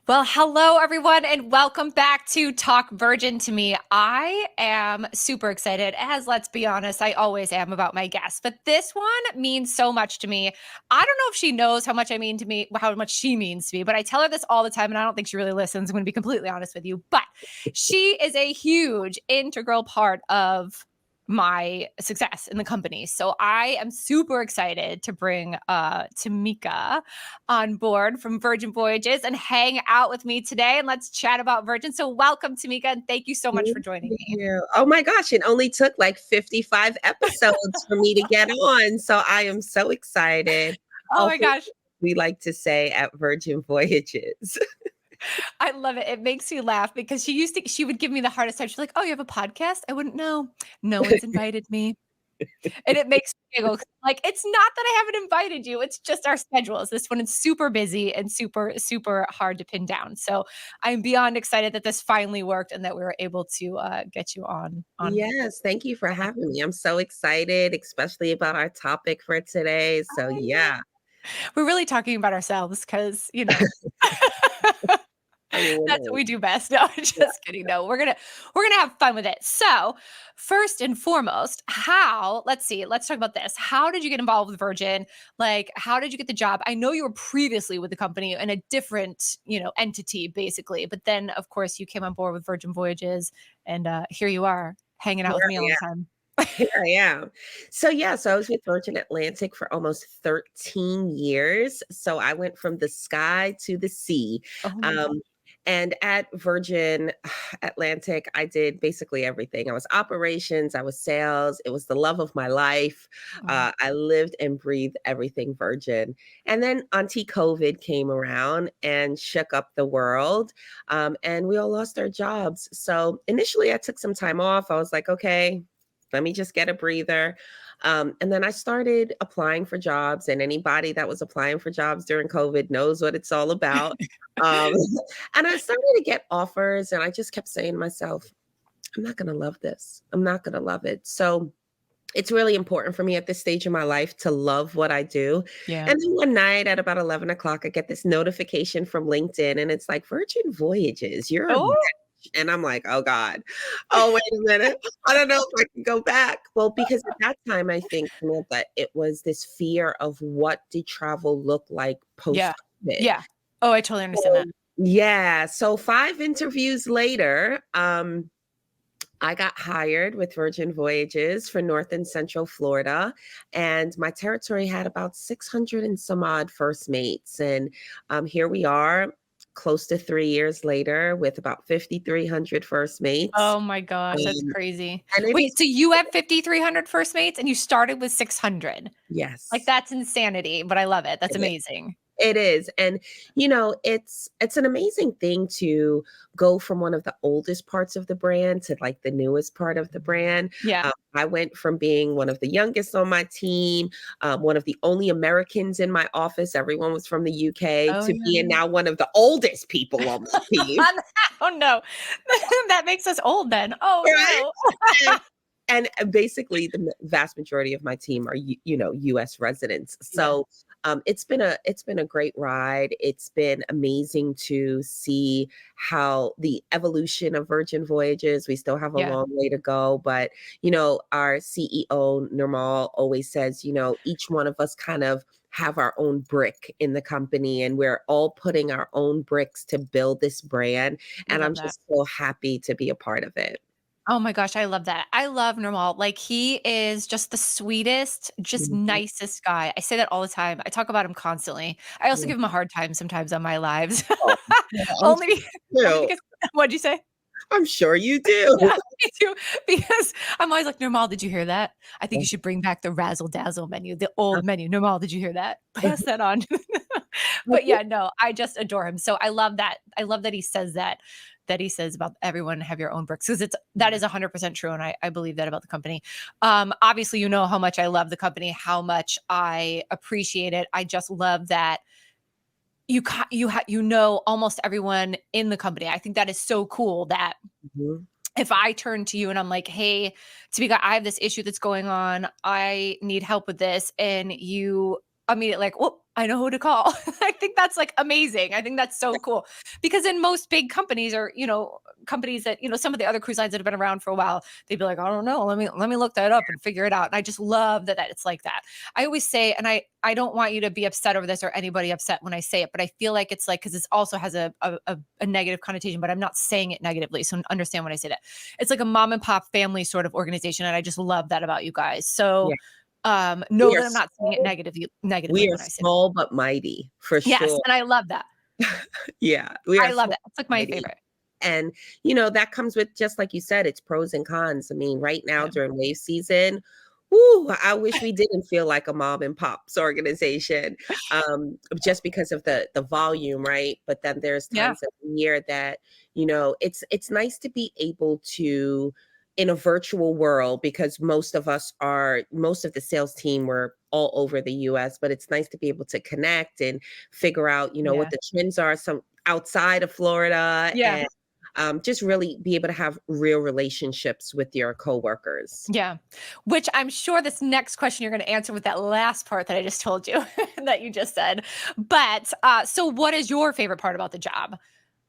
Well, hello everyone, and welcome back to Talk Virgin to Me. I am super excited, as let's be honest, I always am about my guests, but this one means so much to me. I don't know if she knows how much how much she means to me, but I tell her this all the time, and I don't think she really listens. I'm going to be completely honest with you, but she is a huge integral part of my success in the company. So I am super excited to bring Tamika on board from Virgin Voyages and hang out with me today, and let's chat about Virgin. So welcome, Tamika, and thank you so much for joining Thank me. you. Oh my gosh, it only took like 55 episodes for me to get on. So I am so excited. Oh my Also, gosh. we like to say at Virgin Voyages. I love it. It makes me laugh because she would give me the hardest time. She's like, "Oh, you have a podcast? I wouldn't know. No one's invited me." And it makes me giggle. Like, it's not that I haven't invited you. It's just our schedules. This one is super busy and super, super hard to pin down. So I'm beyond excited that this finally worked and that we were able to get you on. Yes, thank you for having me. I'm so excited, especially about our topic for today. So I know. yeah. We're really talking about ourselves because, I mean, that's what we do best. No, just kidding. No, we're gonna have fun with it. So, first and foremost, let's talk about this. How did you get involved with Virgin? Like, how did you get the job? I know you were previously with the company in a different, entity basically, but then of course you came on board with Virgin Voyages, and here you are hanging out with me all the time. Here I am. So I was with Virgin Atlantic for almost 13 years. So I went from the sky to the sea. Oh my god. Um, and at Virgin Atlantic, I did basically everything. I was operations, I was sales. It was the love of my life. Wow. I lived and breathed everything Virgin. And then Auntie COVID came around and shook up the world. And we all lost our jobs. So initially, I took some time off. I was like, okay, let me just get a breather. And then I started applying for jobs, and anybody that was applying for jobs during COVID knows what it's all about. Um, and I started to get offers, and I just kept saying to myself, I'm not going to love this. I'm not going to love it. So it's really important for me at this stage in my life to love what I do. Yeah. And then one night at about 11 o'clock, I get this notification from LinkedIn, and it's like, Virgin Voyages, you're a Oh, and I'm like, oh God, oh, wait a minute. I don't know if I can go back. Well, because at that time, I think, Samantha, it was this fear of what did travel look like yeah. post-COVID. Yeah. Oh, I totally understand So, that. yeah. So 5 interviews later, I got hired with Virgin Voyages for North and Central Florida, and my territory had about 600 and some odd first mates. And here we are, close to 3 years later, with about 5,300 first mates. Oh my gosh, that's Um, crazy. and it is, Wait, so you have 5,300 first mates and you started with 600? Like, yes. that's insanity, but I love it. That's amazing. It is. And it's an amazing thing to go from one of the oldest parts of the brand to like the newest part of the brand. Yeah. I went from being one of the youngest on my team, one of the only Americans in my office. Everyone was from the UK, Oh, to yeah. being now one of the oldest people on my team. Oh, no. That makes us old then. Oh, Right? no. And basically the vast majority of my team are US residents. Yeah. So it's been a great ride. It's been amazing to see how the evolution of Virgin Voyages. We still have a Yeah. long way to go, but our CEO Nirmal always says, each one of us kind of have our own brick in the company, and we're all putting our own bricks to build this brand, I and I'm love that. just so happy to be a part of it. Oh my gosh, I love that. I love Nirmal. Like, he is just the sweetest, just Mhm. nicest guy. I say that all the time. I talk about him constantly. I also Yeah. give him a hard time sometimes on my lives. Oh, yeah, I'm Only sure be you only do. because what'd you say? I'm sure you do. Yeah, me too, because I'm always like, "Nirmal, did you hear that? I think Yeah. you should bring back the razzle dazzle menu, the old menu. Nirmal, did you hear that? Pass that on." I But think yeah, no, I just adore him. So I love that. I love that he says that he says about everyone have your own bricks, because that is 100% true, and I believe that about the company. Obviously, you know how much I love the company, how much I appreciate it. I just love that you know almost everyone in the company. I think that is so cool that Mhm. if I turn to you and I'm like, "Hey, Tamika, I have this issue that's going on. I need help with this," and you immediately like, "Well, I know who to call." I think that's like amazing. I think that's so cool because in most big companies or, companies that, some of the other cruise lines that have been around for a while, they'd be like, "I don't know. Let me look that up and figure it out." And I just love that it's like that. I always say, and I don't want you to be upset over this or anybody upset when I say it, but I feel like it's like, because this also has a negative connotation, but I'm not saying it negatively. So understand when I say that. It's like a mom and pop family sort of organization. And I just love that about you guys. So Yeah. know We are that I'm not saying it small, negatively we are when I say that. small but mighty for Yes, sure. and I love that. Yeah, we are I love small that. It's like but my mighty. favorite. And, that comes with, just like you said, it's pros and cons. I mean, right now Yeah. during wave season, whoo, I wish we didn't feel like a mom and pops organization, just because of the volume, right? But then there's Yeah. times of the year that, it's nice to be able to, in a virtual world, because most of the sales team were all over the US, but it's nice to be able to connect and figure out, what Yeah. the trends are some outside of Florida, Yeah. and just really be able to have real relationships with your coworkers. Yeah. Which I'm sure this next question you're going to answer with that last part that I just told you that you just said. But so what is your favorite part about the job?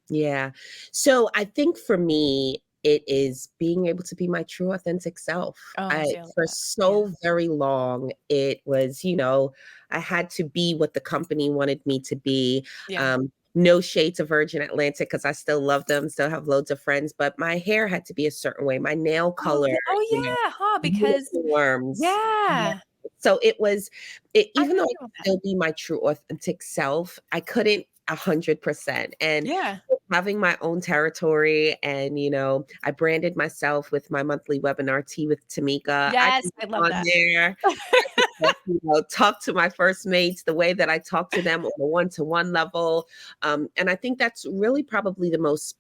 Yeah. So I think for me, it is being able to be my true authentic self. Oh, I see, I love For that. Yeah. so very long, it was, I had to be what the company wanted me to be. Yeah. No shade to Virgin Atlantic because I still love them, still have loads of friends, but my hair had to be a certain way, my nail Oh, color, oh yeah, huh? Because uniforms. yeah, So it was it I even though I didn't could know that. still be my true authentic self, I couldn't 100%. And Yeah. having my own territory, and I branded myself with my monthly webinar tea with Tamika. I Yes, can I get love on that. there. Talk to my first mates the way that I talk to them on a one-to-one level. And I think that's really probably the most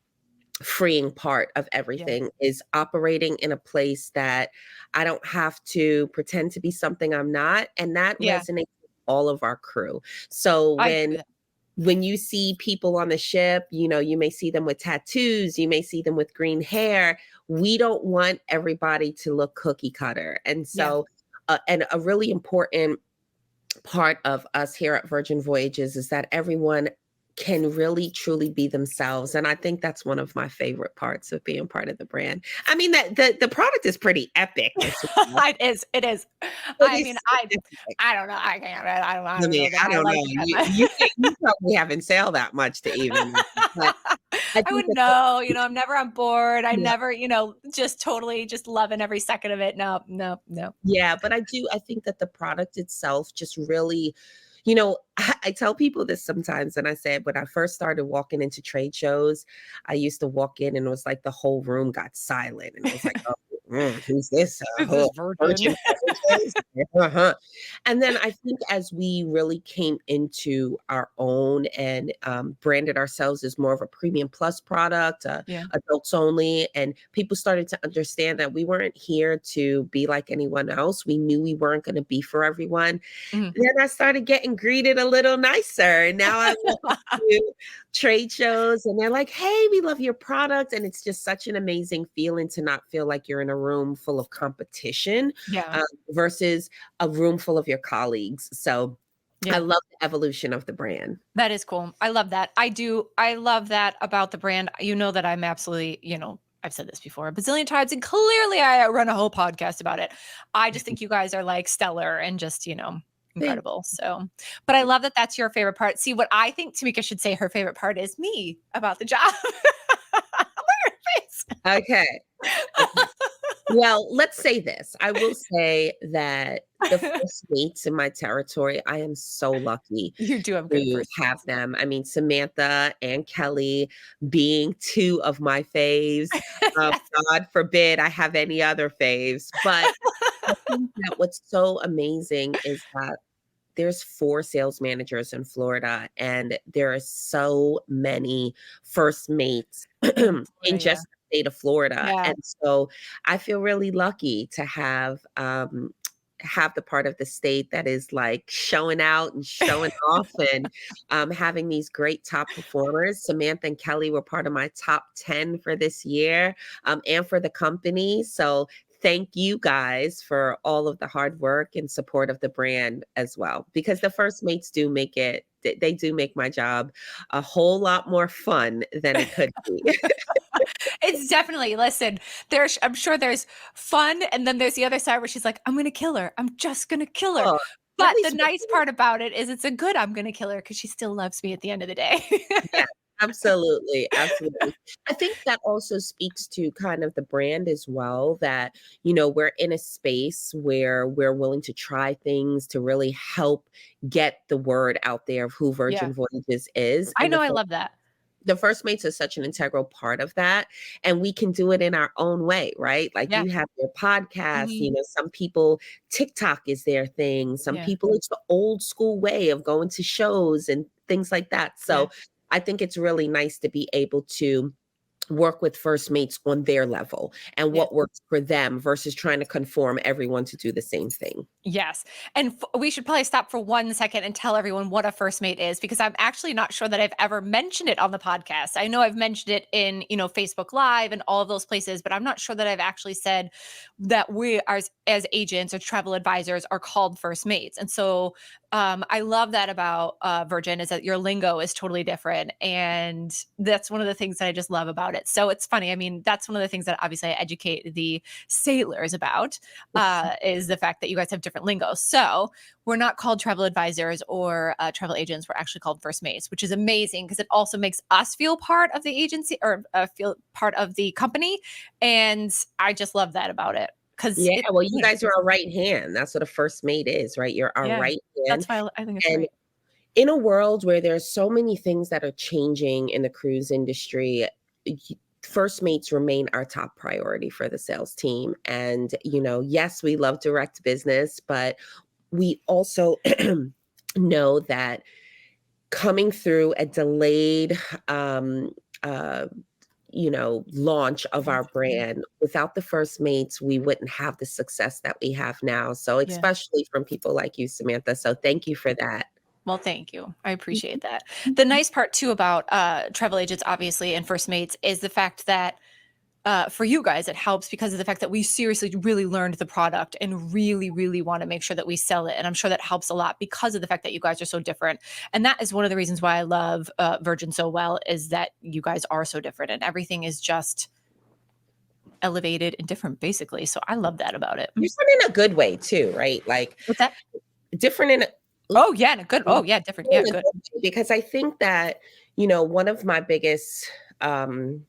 freeing part of Yeah. everything, is operating in a place that I don't have to pretend to be something I'm not. And that Yeah. resonates with all of our crew. So I agree with that. when you see people on the ship, you may see them with tattoos, you may see them with green hair. We don't want everybody to look cookie cutter. And Yeah. so, and a really important part of us here at Virgin Voyages is that everyone can really truly be themselves. And I think that's one of my favorite parts of being part of the brand. I mean, that the product is pretty epic as well. It is. It is. It I is mean, so epic. I don't know. I can't. I I don't mean, know that I I don't like know. it that You much. you you probably haven't sailed that much to even know, but I I think wouldn't that know. I'm never on board. I'm yeah. never, just totally just loving every second of it. No, no, no. Yeah, but I think that the product itself just really, I tell people this sometimes, and I said when I first started walking into trade shows, I used to walk in and it was like the whole room got silent, and it was like, "Oh, who's this? This is Virgin. Virgin Voyages?" Uh-huh. And then I think as we really came into our own and branded ourselves as more of a premium plus product, Yeah. adults only, and people started to understand that we weren't here to be like anyone else. We knew we weren't going to be for everyone. Mhm. Then I started getting greeted a little nicer, and now I walk into trade shows and they're like, "Hey, we love your product." And it's just such an amazing feeling to not feel like you're in a room full of competition, Yeah. versus a room full of your colleagues. So I Yeah. love the evolution of the brand. That is cool. I love that. I do. I love that about the brand. You know that I'm absolutely, I've said this before a bazillion times, and clearly I run a whole podcast about it. I just think you guys are like stellar and just, Thank incredible. So, but I love that that's your favorite part. See, what I think Tamika should say her favorite part is me about the job. Look at her face. Okay. Okay. Well, let's say this. I will say that the first mates in my territory, I am so lucky You do have good to first have dates. them. I mean, Samantha and Kelly being two of my faves. Yes. God forbid I have any other faves. But I think that what's so amazing is that there's 4 sales managers in Florida, and there are so many first mates In in Florida, yeah. just the state of Florida, Yeah. and so I feel really lucky to have the part of the state that is, like, showing out and showing off, and, having these great top performers. Samantha and Kelly were part of my top 10 for this year, and for the company, so thank you guys for all of the hard work and support of the brand as well, because the first mates do make it, they do make my job a whole lot more fun than it could be. It's definitely, listen, I'm sure there's fun, and then there's the other side where she's like, I'm gonna kill her. I'm just gonna kill her. Oh, at But the least nice part about it is it's a good I'm gonna kill her because she still loves me at the end of the day. yeah, absolutely, absolutely. I think that also speaks to kind of the brand as well, that, we're in a space where we're willing to try things to really help get the word out there of who Yeah. Virgin Voyages is. I And know, I love that. the first mates is such an integral part of that, and we can do it in our own way, right? Like, Yeah. you have your podcast, Mhm. some people, TikTok is their thing, some Yeah. people it's the old school way of going to shows and things like that. Yeah. So I think it's really nice to be able to work with first mates on their level and Yeah. what works for them versus trying to conform everyone to do the same thing. Yes. And we should probably stop for 1 second and tell everyone what a first mate is, because I'm actually not sure that I've ever mentioned it on the podcast. I know I've mentioned it in, Facebook Live and all of those places, but I'm not sure that I've actually said that we as agents or travel advisors are called first mates. And so I love that about Virgin, is that your lingo is totally different. And that's one of the things that I just love about it. So it's funny. I mean, that's one of the things that obviously I educate the sailors about, is the fact that you guys have different lingo. So we're not called travel advisors or travel agents. We're actually called first mates, which is amazing because it also makes us feel part of the agency, or feel part of the company. And I just love that about it. Because Yeah, well, you guys are our right hand. That's what a first mate is, right? You're our yeah, right hand. that's why I think it's And great. in a world where there's so many things that are changing in the cruise industry, first mates remain our top priority for the sales team. And, yes, we love direct business, but we also know that coming through a delayed, uh, launch of our Mhm. brand, without the first mates, we wouldn't have the success that we have now. So, Yeah. especially from people like you, Samantha. So, thank you for that. Well, thank you. I appreciate that. The nice part too about travel agents, obviously, and first mates is the fact that for you guys, it helps because of the fact that we seriously really learned the product and really, really want to make sure that we sell it. And I'm sure that helps a lot because of the fact that you guys are so different. And that is one of the reasons why I love Virgin so well, is that you guys are so different and everything is just elevated and different, basically. So I love that about it. Different in a good way too, right? Like, What's that? different in a Oh, yeah. And a good. in Oh, yeah. Different. a Yeah. good Good. way, because I think that, one of my biggest um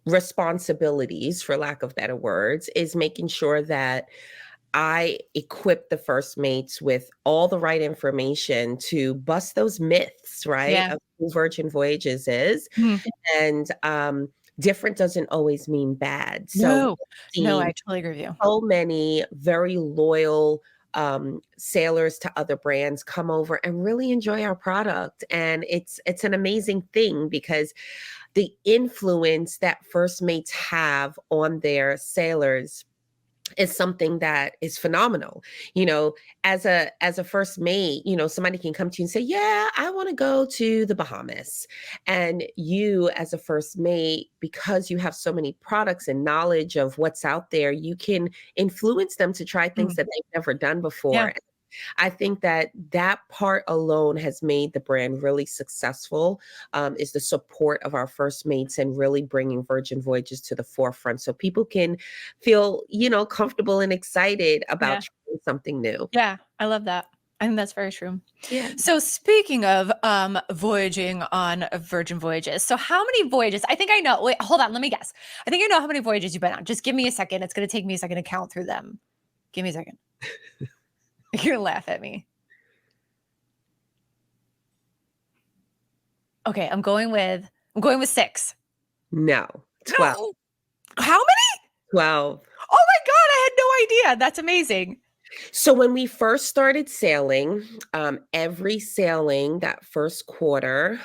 responsibilities, for lack of better words, is making sure that I equip the first mates with all the right information to bust those myths, right, Yeah. of who Virgin Voyages is. Mhm. And different doesn't always mean bad. So No, we've no, I seen totally agree with you. so many very loyal sailors to other brands come over and really enjoy our product. And it's an amazing thing, because the influence that first mates have on their sailors is something that is phenomenal. You know, as a first mate, somebody can come to you and say, "Yeah, I want to go to the Bahamas." And you, as a first mate, because you have so many products and knowledge of what's out there, you can influence them to try things Mm. that they've never done Yeah. before. I think that that part alone has made the brand really successful, is the support of our first mates and really bringing Virgin Voyages to the forefront so people can feel, comfortable and excited about Yeah. trying something new. Yeah. I love that. I think that's very true. Yeah. So speaking of voyaging on Virgin Voyages, so how many voyages? I think I know. Wait, hold on. Let me guess. I think I know how many voyages you've been on. Just give me a second. It's going to take me a second to count through them. Give me a second. You're gonna laugh at me. Okay, I'm going with 6. No, 12. No. How many? 12. Oh my god, I had no idea. That's amazing. So when we first started sailing, every sailing that first quarter,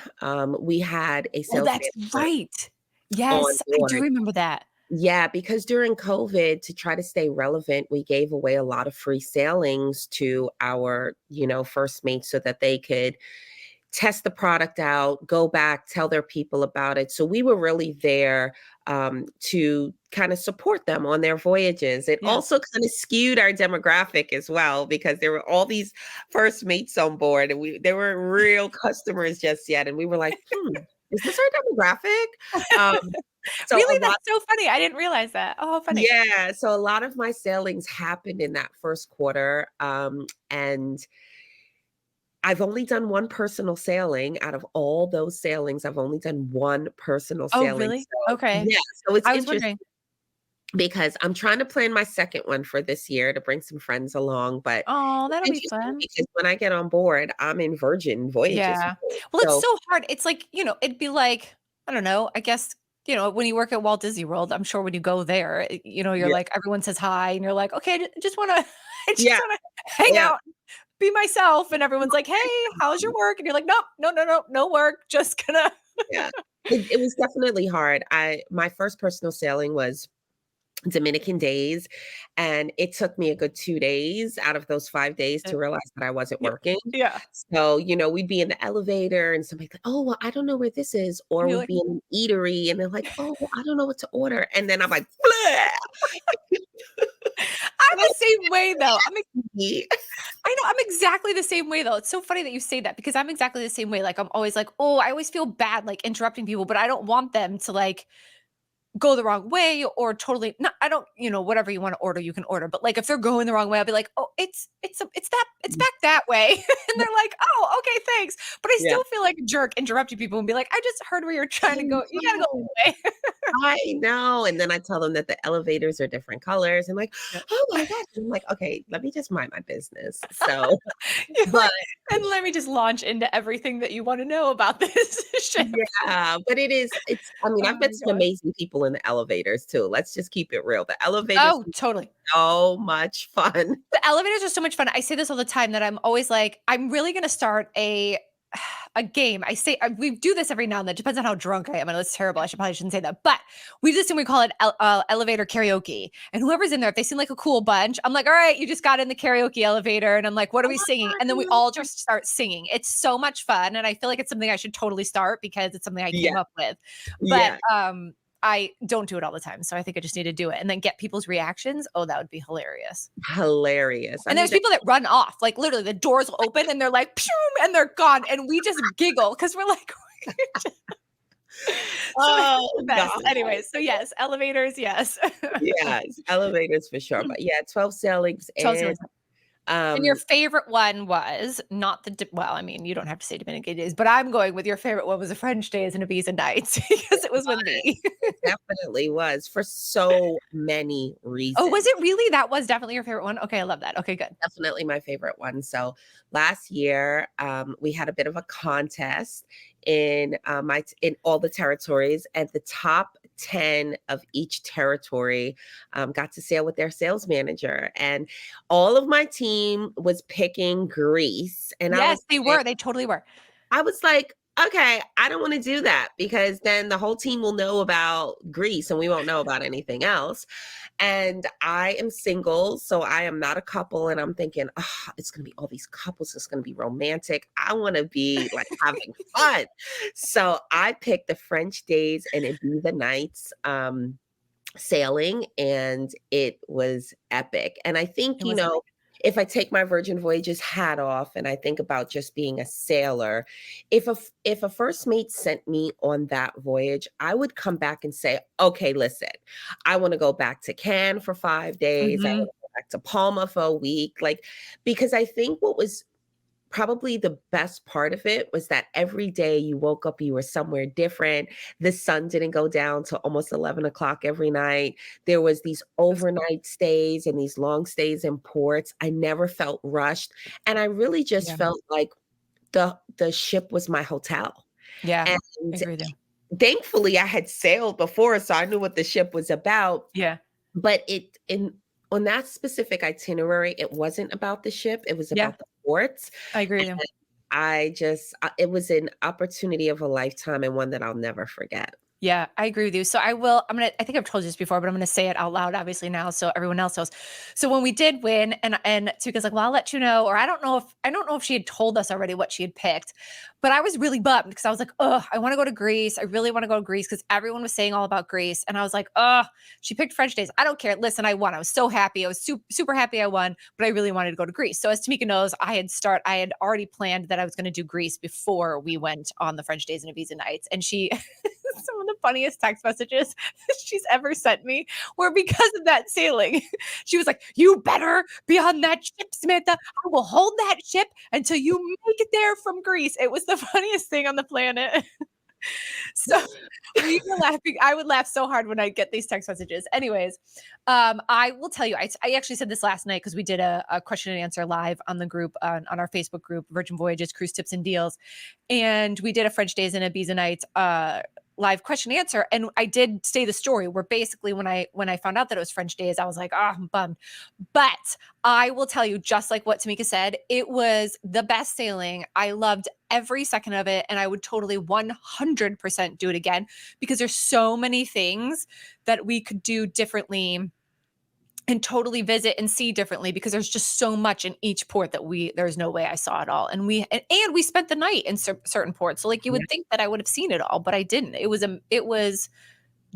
we had a Oh, sales that's manager right. on Yes, I do board. remember that. Yeah, because during COVID, to try to stay relevant, we gave away a lot of free sailings to our, first mates so that they could test the product out, go back, tell their people about it. So we were really there to kind of support them on their voyages. It Yeah. also kind of skewed our demographic as well because there were all these first mates on board, and they weren't real customers just yet. And we were like, is this our demographic? Um, so a Really? lot, That's so funny. I didn't realize that. Oh, how funny. yeah. So a lot of my sailings happened in that first quarter, and I've only done one personal sailing. Out of all those sailings, I've only done one personal Oh, sailing. really? So Okay. yeah, so it's I was interesting wondering. because I'm trying to plan my second one for this year to bring some friends along. But Oh, it's that'll be interesting fun. because when I get on board, I'm in Virgin Voyages Yeah. mode. Well, it's So so hard. It's like, it'd be like, I don't know, I guess, when you work at Walt Disney World, I'm sure when you go there, you're yeah, like, everyone says hi and you're like, okay, I just want to, I just yeah, want to hang yeah. out, be myself. And everyone's like, hey, how's your work? And you're like, nope, no, no, no, no work. Just gonna. Yeah. It was definitely hard. My first personal sailing was Dominican days, and it took me a good 2 days out of those 5 days Uh, to realize that I wasn't Yeah. working. Yeah. So, we'd be in the elevator and somebody's like, "Oh, well, I don't know where this is," or And you're we'd like, be in an eatery and they're like, "Oh, well, I don't know what to order," and then I'm like, "Bleh." I'm the same way though. Yeah. I know, I'm exactly the same way though. It's so funny that you say that because I'm exactly the same way. Like I'm always like, oh, I always feel bad like interrupting people, but I don't want them to like go the wrong way or totally not. I don't, whatever you want to order, you can order. But like if they're going the wrong way, I'll be like, oh, it's back that way. And they're like, oh, okay, thanks. But I Yeah. still feel like a jerk interrupting people and be like, I just heard where you're trying I to go. You gotta go know. away. I know, and then I tell them that the elevators are different colors and like, Yeah. "Oh my gosh." I'm like, "Okay, let me just mind my business." So, You're but like, and let me just launch into everything that you want to know about this ship. yeah, but it's I mean, I've Oh met my some gosh. amazing people in the elevators too. Let's just keep it real. The elevators Oh, are totally. so much fun. The elevators are so much fun. I say this all the time that I'm always like, I'm really gonna start a game. I say we do this every now and then. Depends on how drunk I am. I know it's terrible. Probably shouldn't say that, but we do this thing. We call it elevator karaoke. And whoever's in there, if they seem like a cool bunch, I'm like, all right, you just got in the karaoke elevator, and I'm like, what are we singing? And then we all just start singing. It's so much fun, and I feel like it's something I should totally start because it's something I Yeah, came up with. But yeah, I don't do it all the time, so I think I just need to do it and then get people's reactions. Oh, that would be hilarious. hilarious. I And mean, there's people that run off, like, literally, the doors will open and they're like, "Pew," and they're gone, and we just giggle because 'cause we're like so it's oh the best. god. Anyways, so yes, elevators, yes. Yes, elevators for sure. But yeah, 12 sailings Chelsea and always and your um favorite one was not well, I mean, you don't have to say Dominican days, but I'm going with your favorite one was the French days and Ibiza nights because it was with me. it definitely was for so many Oh, was reasons. it really? That was definitely your favorite one? Okay, I love that. Okay, good. Definitely my favorite one. So last year, we had a bit of a contest in in all the territories, and the top 10 of each territory got to sail with their sales manager, and all of my team was picking Greece, and Yes, they were. They totally were. I was like, okay, I don't want to do that because then the whole team will know about Greece and we won't know about anything else. And I am single, so I am not a couple. And I'm thinking, oh, it's going to be all these couples. It's going to be romantic. I want to be like having fun. So I picked the French Days and Ibiza Nights sailing, and it was epic. And I think, It was epic. if I take my Virgin Voyages hat off and I think about just being a sailor, if a first mate sent me on that voyage, I would come back and say, "Okay, listen, I want to go back to Cannes for 5 days. I Mhm. want to go back to Palma for a week." Like, because I think what was probably the best part of it was that every day you woke up, you were somewhere different. The sun didn't go down till almost 11 o'clock every night. There was these That's overnight stays and these long stays in ports. I never felt rushed. And I really just yeah. felt like the ship was my hotel. Yeah. I And agree with you. thankfully I had sailed before, so I knew what the ship was about. Yeah. But it in on that specific itinerary, it wasn't about the ship, it was Yeah. about the ports. I agree with you. It was an opportunity of a lifetime and one that I'll never forget. Yeah, I agree with you. So I think I've told you this before, but I'm gonna say it out loud, obviously now, so everyone else knows. So when we did win, and Tamika's like, well, I'll let you know, or I don't know if she had told us already what she had picked, but I was really bummed because I was like, oh, I want to go to Greece. I really want to go to Greece because everyone was saying all about Greece. And I was like, oh, she picked French Days. I don't care. Listen, I won. I was so happy. I was super happy I won, but I really wanted to go to Greece. So as Tamika knows, I had already planned that I was going to do Greece before we went on the French Days and Ibiza nights. And she some of the funniest text messages she's ever sent me were because of that sailing. She was like, you better be on that ship, Samantha. I will hold that ship until you make it there from Greece. It was the funniest thing on the planet. So we were laughing. I would laugh so hard when I get these text messages. Anyways, I will tell you, I actually said this last night because we did a question and answer live on the group, on our Facebook group, Virgin Voyages, Cruise Tips and Deals. And we did a French Days and Ibiza Nights live question and answer. And I did say the story where basically when I found out that it was French Days, I was like, oh, I'm bummed. But I will tell you, just like what Tamika said, it was the best sailing. I loved every second of it. And I would totally 100% do it again because there's so many things that we could do differently and totally visit and see differently because there's just so much in each port that there's no way I saw it all. And we spent the night in certain ports. So like you would think that I would have seen it all, but I didn't. It was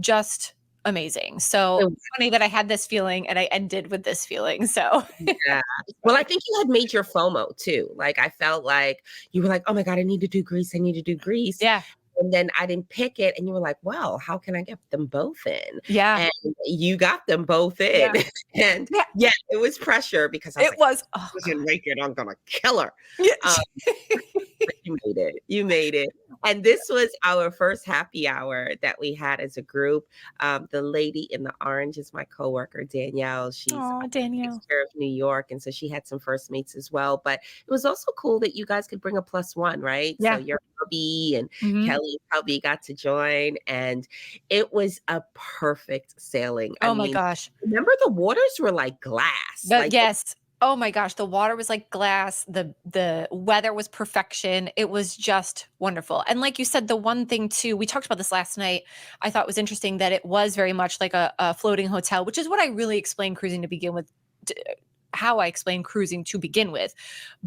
just amazing. So it's funny that I had this feeling and I ended with this feeling. So yeah. Well, I think you had made your FOMO too. Like I felt like you were like, oh my God, I need to do Greece. I need to do Greece. Yeah. And then I didn't pick it. And you were like, well, how can I get them both in? Yeah. And you got them both in. Yeah. And yeah, it was pressure because I was going to make it. I'm going to kill her. Yeah. But you made it. You made it. And this was our first happy hour that we had as a group. The lady in the orange is my coworker, Danielle. She's Danielle. of New York. And so she had some first mates as well. But it was also cool that you guys could bring a +1, right? Yeah. So your hubby and Kelly hubby got to join. And it was a perfect sailing. Oh my gosh. Remember the waters were like glass. Yes. Oh my gosh, the water was like glass. The weather was perfection. It was just wonderful. And like you said, the one thing too, we talked about this last night, I thought was interesting that it was very much like a floating hotel, which is what I really explained cruising to begin with, how I explained cruising to begin with.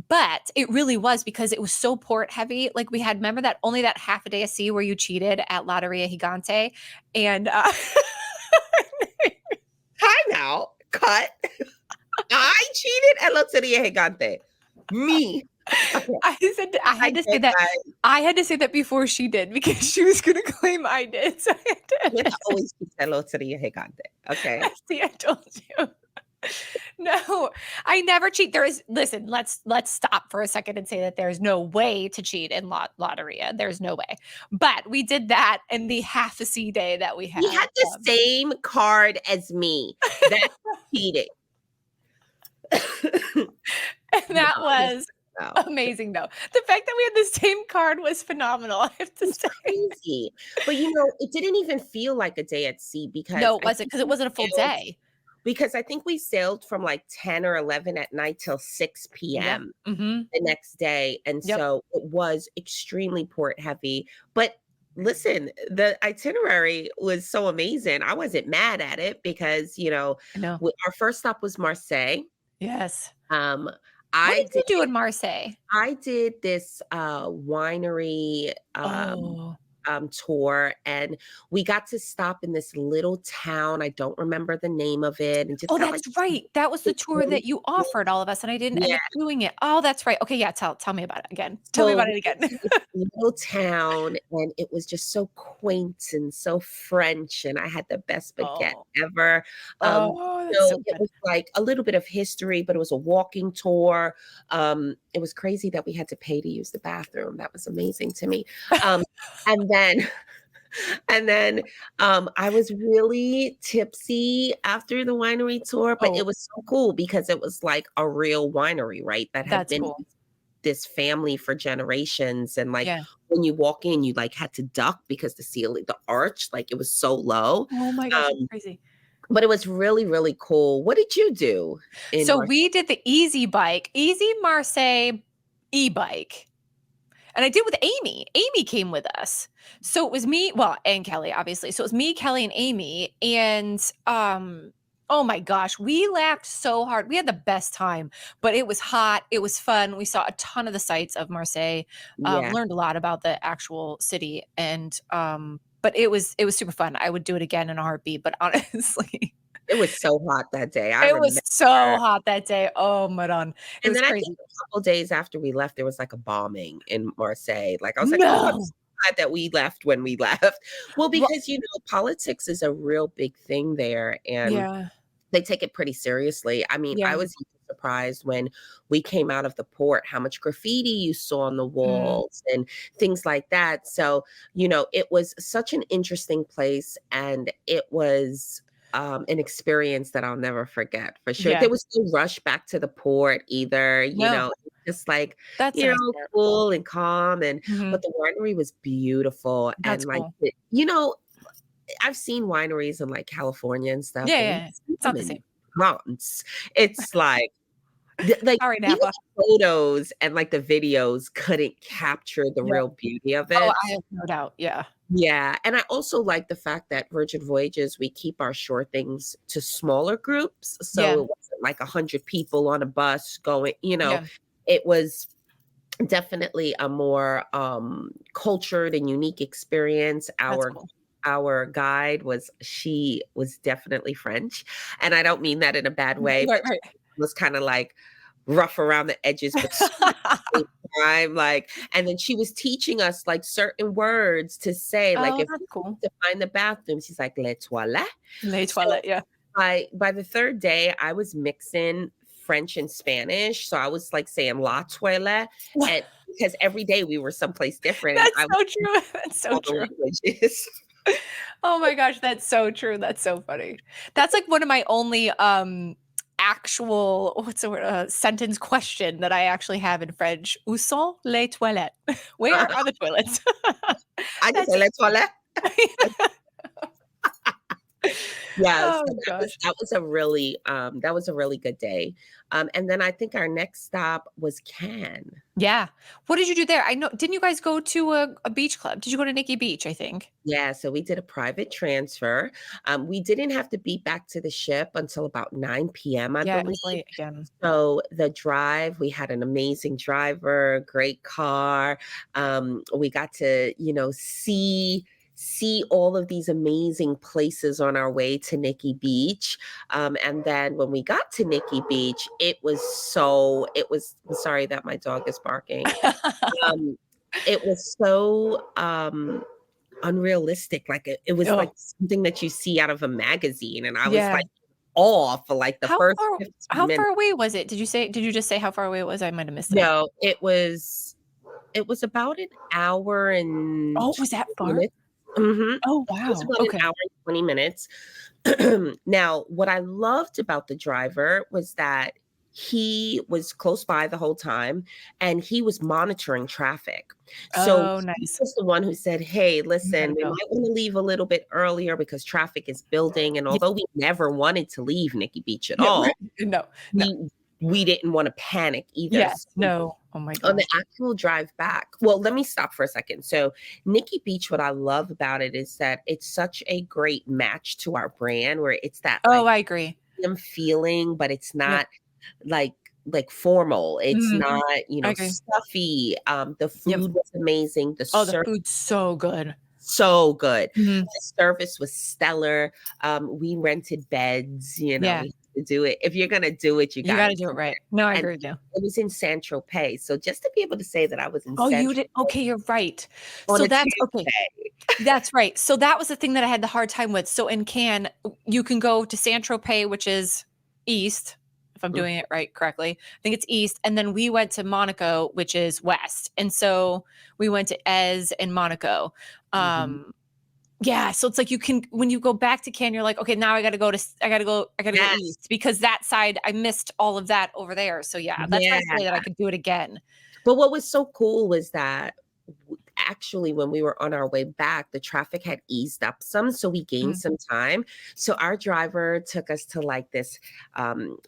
But it really was because it was so port heavy. Like we had, remember that only that half a day of sea where you cheated at Lotteria Gigante and time out, cut. I cheated at Loteria Gigante. Me. Okay. I had to say that before she did because she was going to claim I did. So I always cheat at Loteria Gigante. Okay. See, I told you. No, I never cheat. Listen, let's stop for a second and say that there's no way to cheat in Lotteria. There's no way. But we did that in the half a sea day that we had. He had the same card as me. That's cheating. And that was amazing, though. The fact that we had the same card was phenomenal. I have to say, crazy. But it didn't even feel like a day at sea because it wasn't because it wasn't a full day. Because I think we sailed from like 10 or 11 at night till 6 p.m. The next day, and so it was extremely port heavy. But listen, the itinerary was so amazing. I wasn't mad at it because our first stop was Marseille. Yes. What did you do in Marseille? I did this winery tour, and we got to stop in this little town. I don't remember the name of it. And just that's right. That was the tour that you offered all of us, and I didn't end up doing it. Oh, that's right. Okay, yeah. Tell me about it again. Tell me about it again. Little town, and it was just so quaint and so French, and I had the best baguette ever. It was like a little bit of history, but it was a walking tour. It was crazy that we had to pay to use the bathroom. That was amazing to me. And then I was really tipsy after the winery tour, but it was so cool because it was like a real winery, right? That had been this family for generations. And like when you walk in, you like had to duck because the ceiling, the arch, like it was so low. Oh my gosh, that's crazy. But it was really, really cool. What did you do? So we did the Easy Marseille e-bike. And I did with Amy. Amy came with us. So it was me, well, and Kelly, obviously. So it was me, Kelly, and Amy. And oh my gosh, we laughed so hard. We had the best time, but it was hot. It was fun. We saw a ton of the sights of Marseille. Yeah. Learned a lot about the actual city. And but it was super fun. I would do it again in a heartbeat. But honestly, It was so hot that day. I it was remember. so hot that day. Oh my god. It And was then I think crazy. a couple days after we left, there was like a bombing in Marseille. Like I was like, "Oh, I'm No. so glad that we left when we left." Well, Ru- because politics is a real big thing there, and Yeah. they take it pretty seriously. I mean, I Yeah. was even surprised when we came out of the port, how much graffiti you saw on the Mm, walls and things like that. So, it was such an interesting place, and it was an experience that I'll never forget for sure. yeah. There was no rush back to the port either, No. just like, That's the nice part. cool and calm. And Mhm. but the winery was beautiful. That's And like, cool. I've seen wineries in like California and stuff, Yeah, but yeah, when you yeah. see It's not them the in same. France, it's like Sorry, even Napa. the photos and like the videos couldn't capture the Yeah. real beauty of Oh, it. I have no doubt. Yeah. Yeah, and I also like the fact that Virgin Voyages, we keep our shore things to smaller groups, so Yeah. it wasn't like 100 people on a bus going, Yeah. it was definitely a more cultured and unique experience. That's Our cool. our guide she was definitely French, and I don't mean that in a bad way, Right, but right. she was kind of like rough around the edges, but sweet at the same time. Like, and then she was teaching us like certain words to say, like Oh, if we that's need cool. to find the bathroom, she's like les toilettes. Les So toilettes, yeah. by the third day, I was mixing French and Spanish. So I was like saying la toilette, and because every day we were someplace different, and That's I was so true. That's so all the true. languages. Oh my gosh, that's so true. That's so funny. That's like one of my only actual what's the word sentence question that I actually have in French. Où sont les toilettes? Where are the toilets? I just That's say les toilettes. it. Yes, Oh so gosh. that was a really good day. And then I think our next stop was Cannes. Yeah. What did you do there? I know didn't you guys go to a beach club? Did you go to Nikki Beach, I think? Yeah, so we did a private transfer. We didn't have to be back to the ship until about 9 p.m., I Yeah, it believe. was late again. So the drive, we had an amazing driver, great car. We got to, see all of these amazing places on our way to Nikki Beach. And then when we got to Nikki Beach, I'm sorry that my dog is barking. Um, it was so unrealistic. Like it was like Oh, something that you see out of a magazine. And I was yeah. like awe for like the How first far 15 how minutes. far away was it? Did you just say how far away it was? I might have missed it. No, it was about an hour and Oh, it was that 20 far? minutes. Mhm. Oh, It was wow. about an Okay. hour and 20 minutes. Now, what I loved about the driver was that he was close by the whole time, and he was monitoring traffic. So Oh, he nice. was the one who said, "Hey, You gotta listen, we go. might wanna leave a little bit earlier because traffic is building." And Yeah, although we never wanted to leave Nikki Beach at yeah, all, right. No, no. we didn't wanna panic either. Yes, So no. Oh my on the gosh. actual drive back, well, let me stop for a second. So, Nikki Beach, what I love about it is that it's such a great match to our brand, where it's that Oh, like I agree. premium feeling, but it's Yep. not like formal. It's Mhm. not, I agree. stuffy. The Yep. food was amazing. The Oh, the service food's so good. so good. Mhm. The service was stellar. We rented beds. Yeah. We had to do it. If you're gonna do it, you You got to gotta do it do right. it. No, I And agree with you. it was in San Tropez. So just to be able to say that I was in Oh, San you did Tropez okay, you're right. on So a that's okay. Tuesday. That's right. So that was the thing that I had the hard time with. So in Cannes, you can go to San Tropez, which is east, if I'm Mm, doing it right correctly. I think it's east. And then we went to Monaco, which is west. And so we went to Ez and Monaco. mhm. Yeah, so it's like you can when you go back to Cannes, you're like, okay, now I gotta go Yes. east because that side I missed all of that over there. So yeah, that's Yeah. nice to say that I could do it again. But what was so cool was that actually, when we were on our way back, the traffic had eased up some, so we gained some time. So our driver took us to like this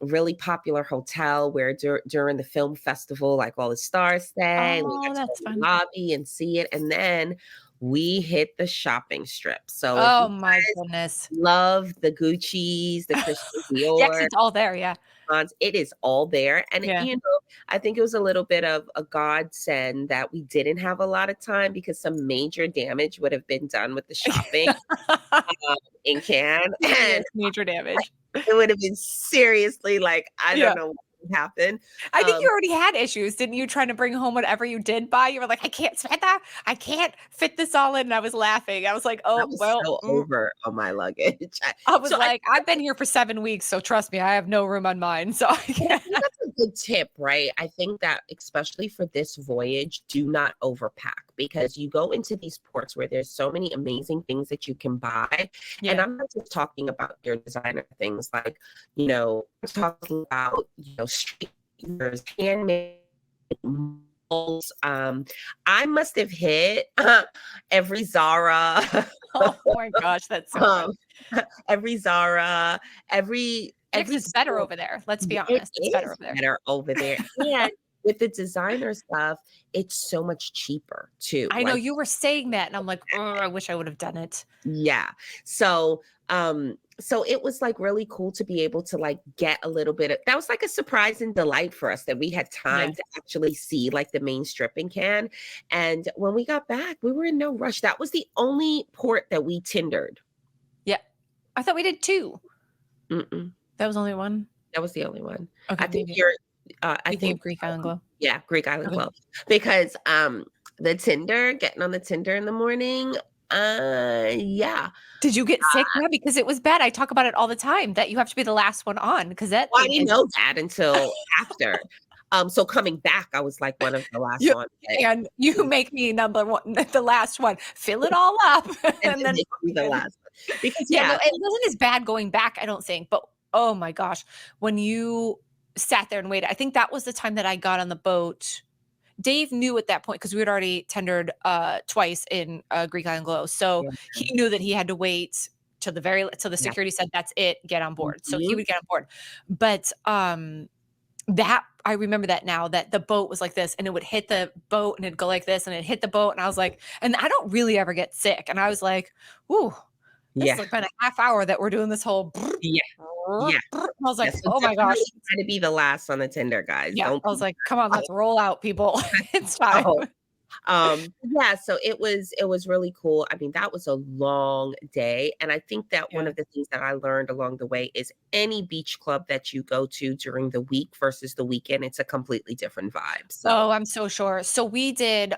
really popular hotel where during the film festival, like all the stars stay, and we Oh, got to go that's in the fun. lobby and see it. And then we hit the shopping strip. So if Oh you my goodness. love the Gucci's, the Christian Yeah, 'cause Dior, it's all there, yeah. it is all there. And, Yeah. I think it was a little bit of a godsend that we didn't have a lot of time because some major damage would have been done with the shopping in Cannes. And Major damage. it would have been seriously like, I don't Yeah. know what would happen. I think Um, you already had issues, didn't you, trying to bring home whatever you did buy? You were like, "I can't, Samantha, I can't fit this all in," and I was laughing. I was like, I "Oh, was well." so over on my luggage. I was So I like, "I've been here for 7 weeks, so trust me, I have no room on mine." So I But I can't. think that's a good tip, right? I think that especially for this voyage, do not overpack because you go into these ports where there's so many amazing things that you can buy. And Yeah. I'm not just talking about your designer things like, I'm talking about, street vendors, handmade molds. I must have hit every Zara, Oh my gosh, that's so um, funny. every Zara, Yeah, 'cause every it's better store. over there. Let's be It honest, it's better is over there. better over there, and with the designer stuff, it's so much cheaper too, I know like you were saying that, and I'm like, "Oh, I wish I would have done it." yeah. So it was, like, really cool to be able to, like, get a little bit of that was, like, a surprise and delight for us that we had Yeah. time to actually see, like, the main strip in Cannes, and when we got back, we were in no rush. That was the only port that we Tindered. Yeah. I thought we did 2. Mm-mm. That was only 1? That was the only one. I Okay, think maybe. you're I Thinking think of Greek Island Glow. yeah, Greek Island Okay. Club. Because, the Tinder getting on the Tinder in the morning, yeah. Did you get sick? Yeah, because it was bad. I talk about it all the time that you have to be the last one on because that Well, I thing didn't is know that until after. So coming back, I was, like, one of the last you on, but and you make me number 1 the last one. Fill it all up and and then then make me the last one. Because, yeah, no, yeah, it wasn't as bad going back, I don't think, but oh my gosh, when you sat there and waited, I think that was the time that I got on the boat. Dave knew at that point because we had already tendered twice in Greek Island Glow, so yeah. he knew that he had to wait till the Yeah. security said, "That's it, get on board." So he Mhm. would get on board, but that I remember that now that the boat was like this and it would hit the boat and it'd go like this and it'd hit the boat and I was like, and I don't really ever get sick. And I was like, "Ooh, this has Yeah. like been a half hour that we're doing this whole." Yeah. Yeah. And I was Yeah, like, so "Oh my gosh." definitely try to be the last on the Tinder, guys. Yeah. Don't I was be like, "Come on, let's roll out, people." It's time. oh. Yeah, so it was really cool. I mean, that was a long day, and I think that one Yeah. of the things that I learned along the way is any beach club that you go to during the week versus the weekend, it's a completely different vibe. So, Oh, I'm so sure. So we did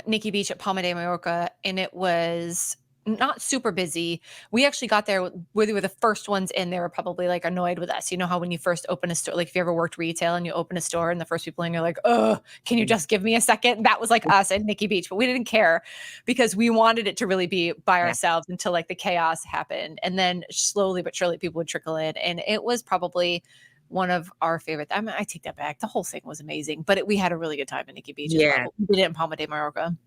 Nikki Beach at Palma de Mallorca and it was not super busy. We actually got there we were the first ones in. They were probably like annoyed with us. You know how when you first open a store, like if you ever worked retail and you open a store and the first people in, you're like, "Oh, can you mm, just give me a second?" That was like us at Nikki Beach, but we didn't care because we wanted it to really be by yeah, ourselves until like the chaos happened. And then slowly but surely people would trickle in. And it was probably one of our favorite. I mean, I take that back. The whole thing was amazing, but we had a really good time at Nikki Beach as well. yeah. But we did it in Palma de Mallorca.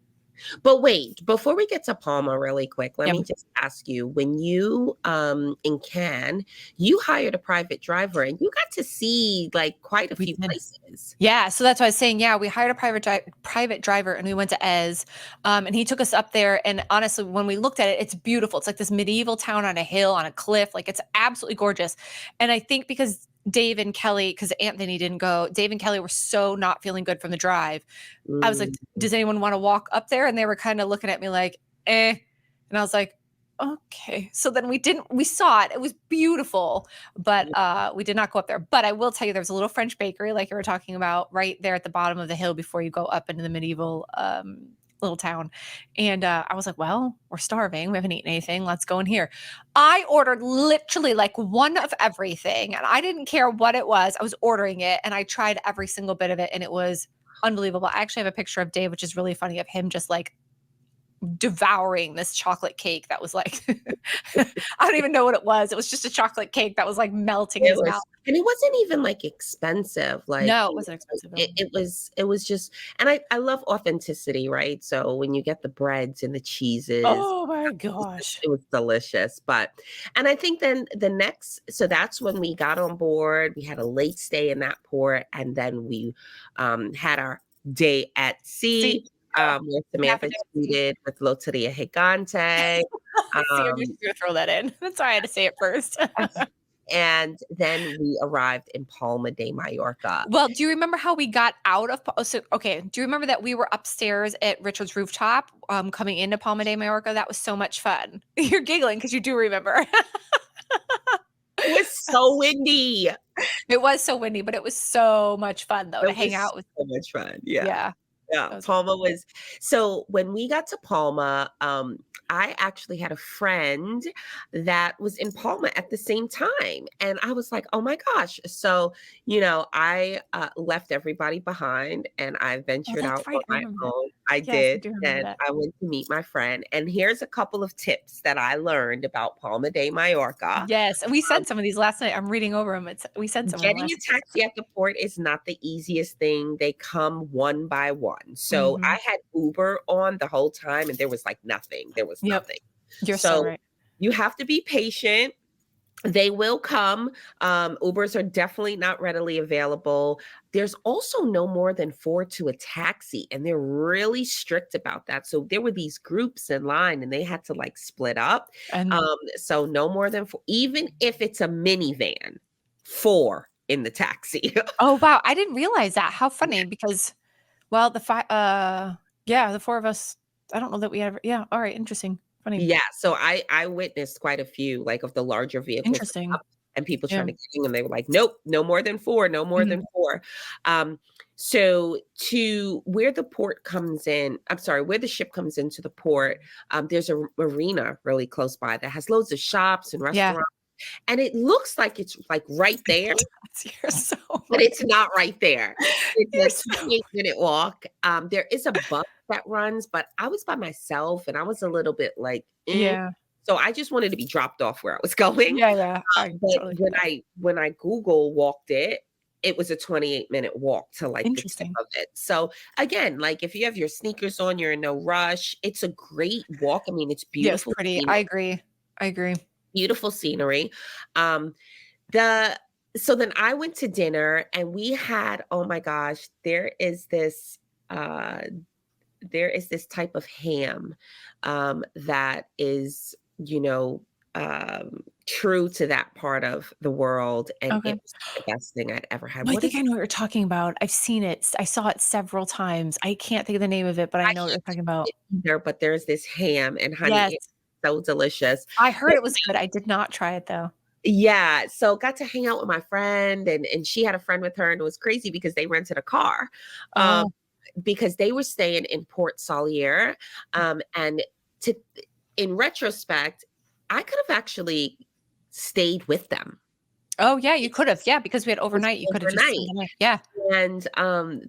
But wait, before we get to Palma really quick, let Yeah, me just ask you, when you, in Cannes, you hired a private driver and you got to see, like, quite a we few did. places. Yeah, so that's what I was saying. Yeah, we hired a private driver, and we went to Ez, and he took us up there. And honestly, when we looked at it, it's beautiful. It's like this medieval town on a hill, on a cliff. Like it's absolutely gorgeous. And I think because Dave and Kelly, because Anthony didn't go, Dave and Kelly were so not feeling good from the drive. I was like, Mm, "Does anyone want to walk up there?" And they were kind of looking at me like, "Eh," and I was like, "Okay." So then we saw it. It was beautiful, but we did not go up there. But I will tell you, there's a little French bakery, like you were talking about, right there at the bottom of the hill before you go up into the medieval little town. And I was like, "Well, we're starving. We haven't eaten anything. Let's go in here." I ordered literally like one of everything, and I didn't care what it was. I was ordering it, and I tried every single bit of it, and it was unbelievable. I actually have a picture of Dave, which is really funny, of him just like devouring this chocolate cake that was like, I don't even know what it was. It was just a chocolate cake that was like melting in It his mouth. was, and it wasn't even like expensive. Like, No, it you wasn't know, expensive at all. it was just, and I love authenticity, right? So when you get the breads and the cheeses, Oh my gosh. it was delicious. But, and I think then the next, so that's when we got on board. We had a late stay in that port, and then we had our day at See, sea, yeah, where half a Samantha day at sea. tweeted with Loteria Gigante. See, I knew Um, she was gonna throw that in. That's why I had to say it first. and then we arrived in Palma de Mallorca. Well, do you remember how we got out of so okay, do you remember that we were upstairs at Richard's rooftop, coming into Palma de Mallorca? That was so much fun. You're giggling because you do remember. It was so windy. It was so windy, but it was so much fun though to It hang was out with. so much fun. Yeah. Yeah, Yeah, that was Palma was, so when we got to Palma, I actually had a friend that was in Palma at the same time. And I was like, oh my gosh. So, I left everybody behind and I oh, ventured that's out on right. I my remember that. own. I Yes, I did. do remember And that. I went to meet my friend. And here's a couple of tips that I learned about Palma de Mallorca. Yes, and we Um, said some of these last night. I'm reading over them. We said some of them Getting last a taxi at the port is not the easiest thing. They come one by one. night. So I had Uber on the whole time and there was like nothing. There was Yep, nothing. you're so So right. you have to be patient. They will come. Ubers are definitely not readily available. There's also no more than four to a taxi, and they're really strict about that. So there were these groups in line, and they had to like split up. And So no more than four, even if it's a minivan, four in the taxi. oh wow, I didn't realize that. How funny because well, yeah, the four of us, I don't know that we ever yeah, all right, interesting. Funny. Yeah, so I witnessed quite a few, like, of the larger vehicles come Interesting. up and people Yeah. trying to get in, and they were like, "Nope, no more than 4, no more Mhm. than 4." Um, so to where the port comes in, I'm sorry, where the ship comes into the port, there's a marina really close by that has loads of shops and Yeah. restaurants, and it looks like it's, like, right there, You're so but right. it's not right there. It's You're a so 28-minute walk. There is a bus that runs, but I was by myself and I was a little bit like, "Eh." yeah. So I just wanted to be dropped off where I was going. Yeah, yeah. I But totally get when that. I Google walked it, it was a 28-minute walk to like the tip Interesting. of it. So again, like if you have your sneakers on, you're in no rush. It's a great walk. I mean, it's Yeah, it's pretty. I agree. I agree. beautiful scenery. Um, the so then I went to dinner and we had, oh my gosh, uh there is this type of ham that is, true to that part of the world, and Okay. it was the best thing I'd ever had. Oh, I What think is I know what you're talking about. I've seen it. I saw it several times. I can't think of the name of it, but I I know what you're talking can't about. eat it either, but there's this ham and honey. Yes. It's so delicious. I heard But it was good. I did not try it though. yeah, so got to hang out with my friend, and she had a friend with her, and it was crazy because they rented a car. Um, Oh, because they were staying in Port Solier, and to in retrospect, I could have actually stayed with them. oh yeah, you It could have. Yeah, because we had was overnight. You could have just stayed overnight. the night. Yeah. And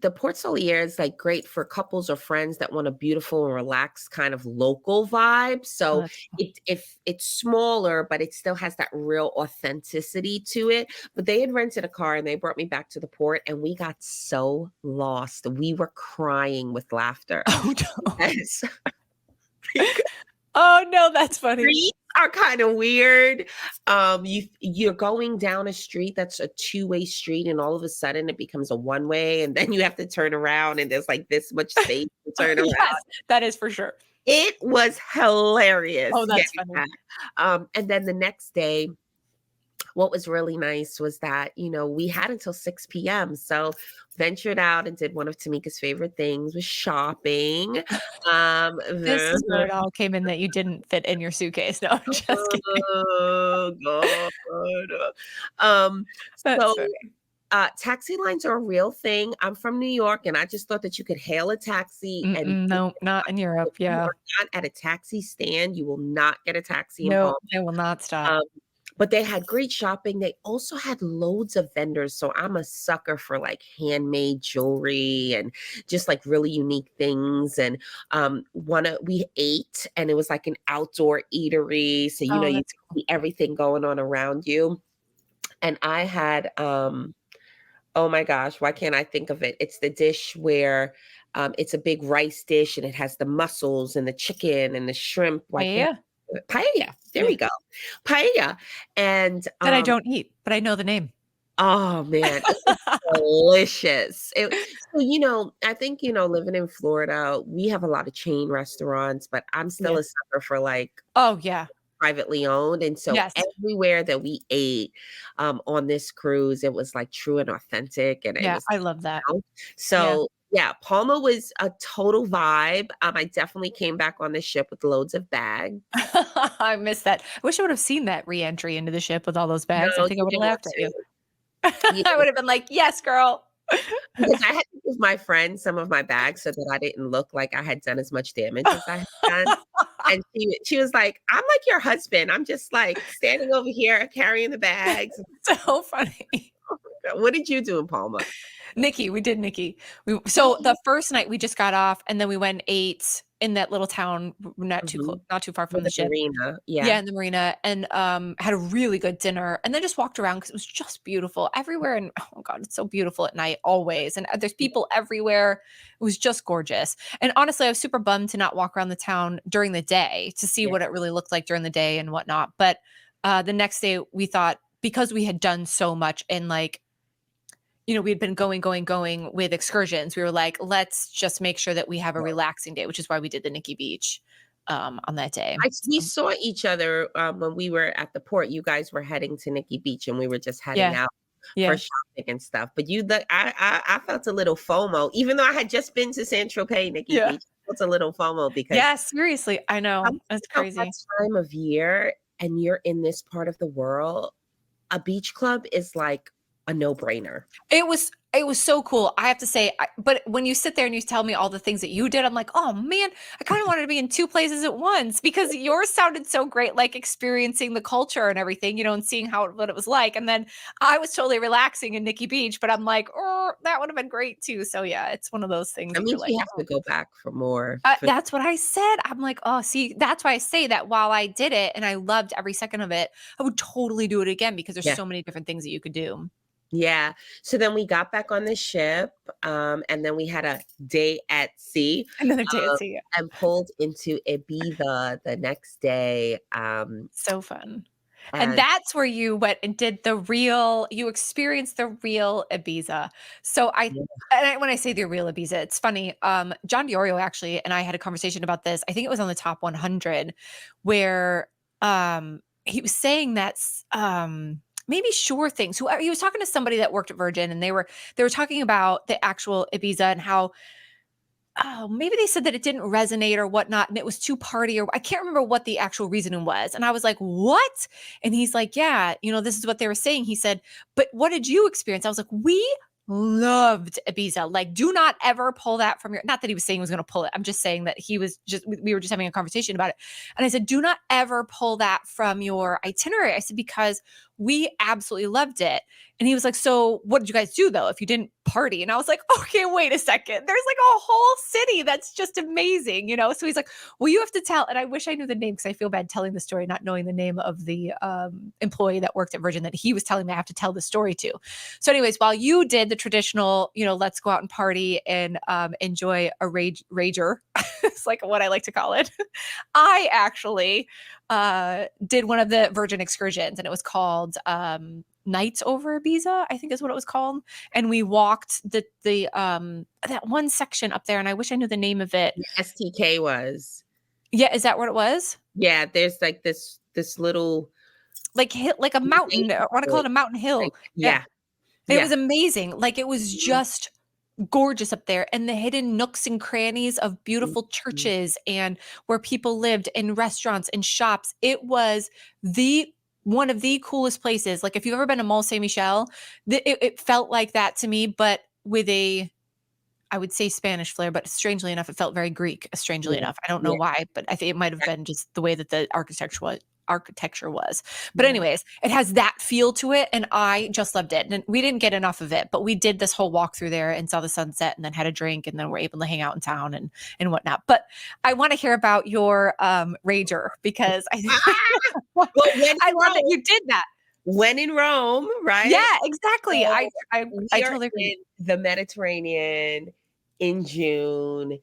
the Port Solier is like great for couples or friends that want a beautiful and relaxed kind of local vibe. Oh, So that's if it's smaller, but it still has that real authenticity to it. But they had rented a car and they brought me back to the port, and we got so lost. We were crying with laughter oh no. because Oh no, that's funny. streets are kind of weird. You're going down a street that's a two-way street, and all of a sudden it becomes a one-way, and then you have to turn around, and there's like this much space to Oh, turn around. yes, that is for sure. It was hilarious Oh, that's getting funny. back. And then the next day, what was really nice was that, we had until 6 p.m. So ventured out and did one of Tamika's favorite things was shopping. This is where it all came in that you didn't fit in your suitcase. No, I'm just kidding. Oh god. Um, That's so funny. taxi lines are a real thing. I'm from New York, and I just thought that you could hail a taxi and Mm-mm, no, not in if Europe. you Yeah. are not at a taxi stand, you will not get a taxi in No, Palm. they will not stop. Um, but they had great shopping. They also had loads of vendors. So I'm a sucker for like handmade jewelry and just like really unique things. And we ate, and it was like an outdoor eatery. So Oh, you that's cool. see everything going on around you. And I had oh my gosh, why can't I think of it? It's the dish where it's a big rice dish and it has the mussels and the chicken and the shrimp. Why can't Paella? paella? There Yeah. we go. Paella. And That I don't eat, but I know the name. oh man, it was delicious. So I think living in Florida, we have a lot of chain restaurants, but I'm still Yeah. a sucker for like Oh, yeah. privately owned. And so Yes. everywhere that we ate on this cruise, it was like true and authentic, and it Yeah, was I love that. Yeah. so yeah, Palma was a total vibe. I definitely came back on the ship with loads of bags. I miss that. I wish I would have seen that re-entry into the ship with all those bags. I No, think I you would have didn't want laughed at you. to. You I would have been like, "Yes, girl." Because I had to give my friend some of my bags so that I didn't look like I had done as much damage as I had done. And she was like, "I'm like your husband. I'm just like standing over here carrying the bags." So funny. What did you do in Palma? Nikki, we did Nikki. So Oh, the first night we just got off and then we went and ate in that little town mhm. not too far from With the the ship. marina, Yeah, yeah. in the marina and, had a really good dinner and then just walked around because it was just beautiful everywhere and oh god, it's so beautiful at night always, and, there's people everywhere. It was just gorgeous, and honestly, I was super bummed to not walk around the town during the day to see Yeah, what it really looked like during the day and whatnot, but, the next day we thought because we had done so much and, like, we had been going with excursions, we were like, "Let's just make sure that we have a yeah. relaxing day," which is why we did the Nikki Beach, on that day. We So saw each other, when we were at the port. You guys were heading to Nikki Beach, and we were just heading yeah, out for yeah. shopping and stuff. But I felt a little FOMO, even though I had just been to San Tropez, Nikki Yeah. Beach. I felt a little FOMO because Yeah, seriously, I know. coming That's out that crazy. time of year and you're in this part of the world, a beach club is like a no-brainer. It was so cool. I have to say, but when you sit there and you tell me all the things that you did, I'm like, "Oh, man, I kinda wanted to be in 2 places at once," because yours sounded so great, like, experiencing the culture and everything, and seeing what it was like, and then I was totally relaxing in Nikki Beach, but I'm like, "Oh, that would have been great too." So, yeah, it's one of those things That that you're means like, we have "Oh." to go back for more for That's what I said. I'm like, "Oh, see, that's why I say that while I did it and I loved every second of it, I would totally do it again because there's yeah. so many different things that you could do." Yeah. So then we got back on the ship, and then we had a day at sea, Another day at uh, sea. and pulled into Ibiza the next day. So fun. And And that's where you went and did you experienced the real Ibiza. So yeah, when I say the real Ibiza, it's funny. John Diorio actually and I had a conversation about this. I think it was on the top 100 where he was saying that maybe Sure Things. Who he was talking to somebody that worked at Virgin and they were talking about the actual Ibiza and how maybe they said that it didn't resonate or whatnot, and it was too party, or I can't remember what the actual reasoning was. And I was like, "What?" And he's like, "Yeah, this is what they were saying." He said, "But what did you experience?" I was like, "We loved Ibiza. Like, do not ever pull that from your." Not that he was saying he was going to pull it. I'm just saying that we were just having a conversation about it. And I said, "Do not ever pull that from your itinerary." I said because we absolutely loved it. And he was like, "So what did you guys do though if you didn't party?" And I was like, "Okay, wait a second. There's like a whole city that's just amazing." So he's like, "Well, you have to tell." And I wish I knew the name because I feel bad telling the story, not knowing the name of the employee that worked at Virgin that he was telling me I have to tell the story to. So, anyways, while you did the traditional, let's go out and party and enjoy a rager, it's like what I like to call it. I actually did one of the Virgin excursions, and it was called Nights Over Ibiza, I think is what it was called. And we walked the that one section up there, and I wish I knew the name of it. STK was. Yeah, is that what it was? Yeah, there's like this little Like hit like a mountain. I want to call it a mountain like, hill. Yeah. yeah, It yeah. was amazing. Like it was Mhm, just gorgeous up there and the hidden nooks and crannies of mhm, beautiful mhm. churches and where people lived and restaurants and shops. It was the one of the coolest places. Like if you've ever been to Mont Saint Michel, it felt like that to me, but with I would say Spanish flair, but strangely enough, it felt very Greek. Strangely Yeah, enough, I don't know yeah, why, but I think it might have been just the way that the architecture was. architecture was. But Yeah. anyways, it has that feel to it, and I just loved it. And we didn't get enough of it, but we did this whole walk through there and saw the sunset, and then had a drink, and then we're able to hang out in town and whatnot. But I want to hear about your rager, because I Well, when I in love that Rome, you did that. when in Rome, right? Yeah, exactly. So I we are totally in agree. the Mediterranean in June.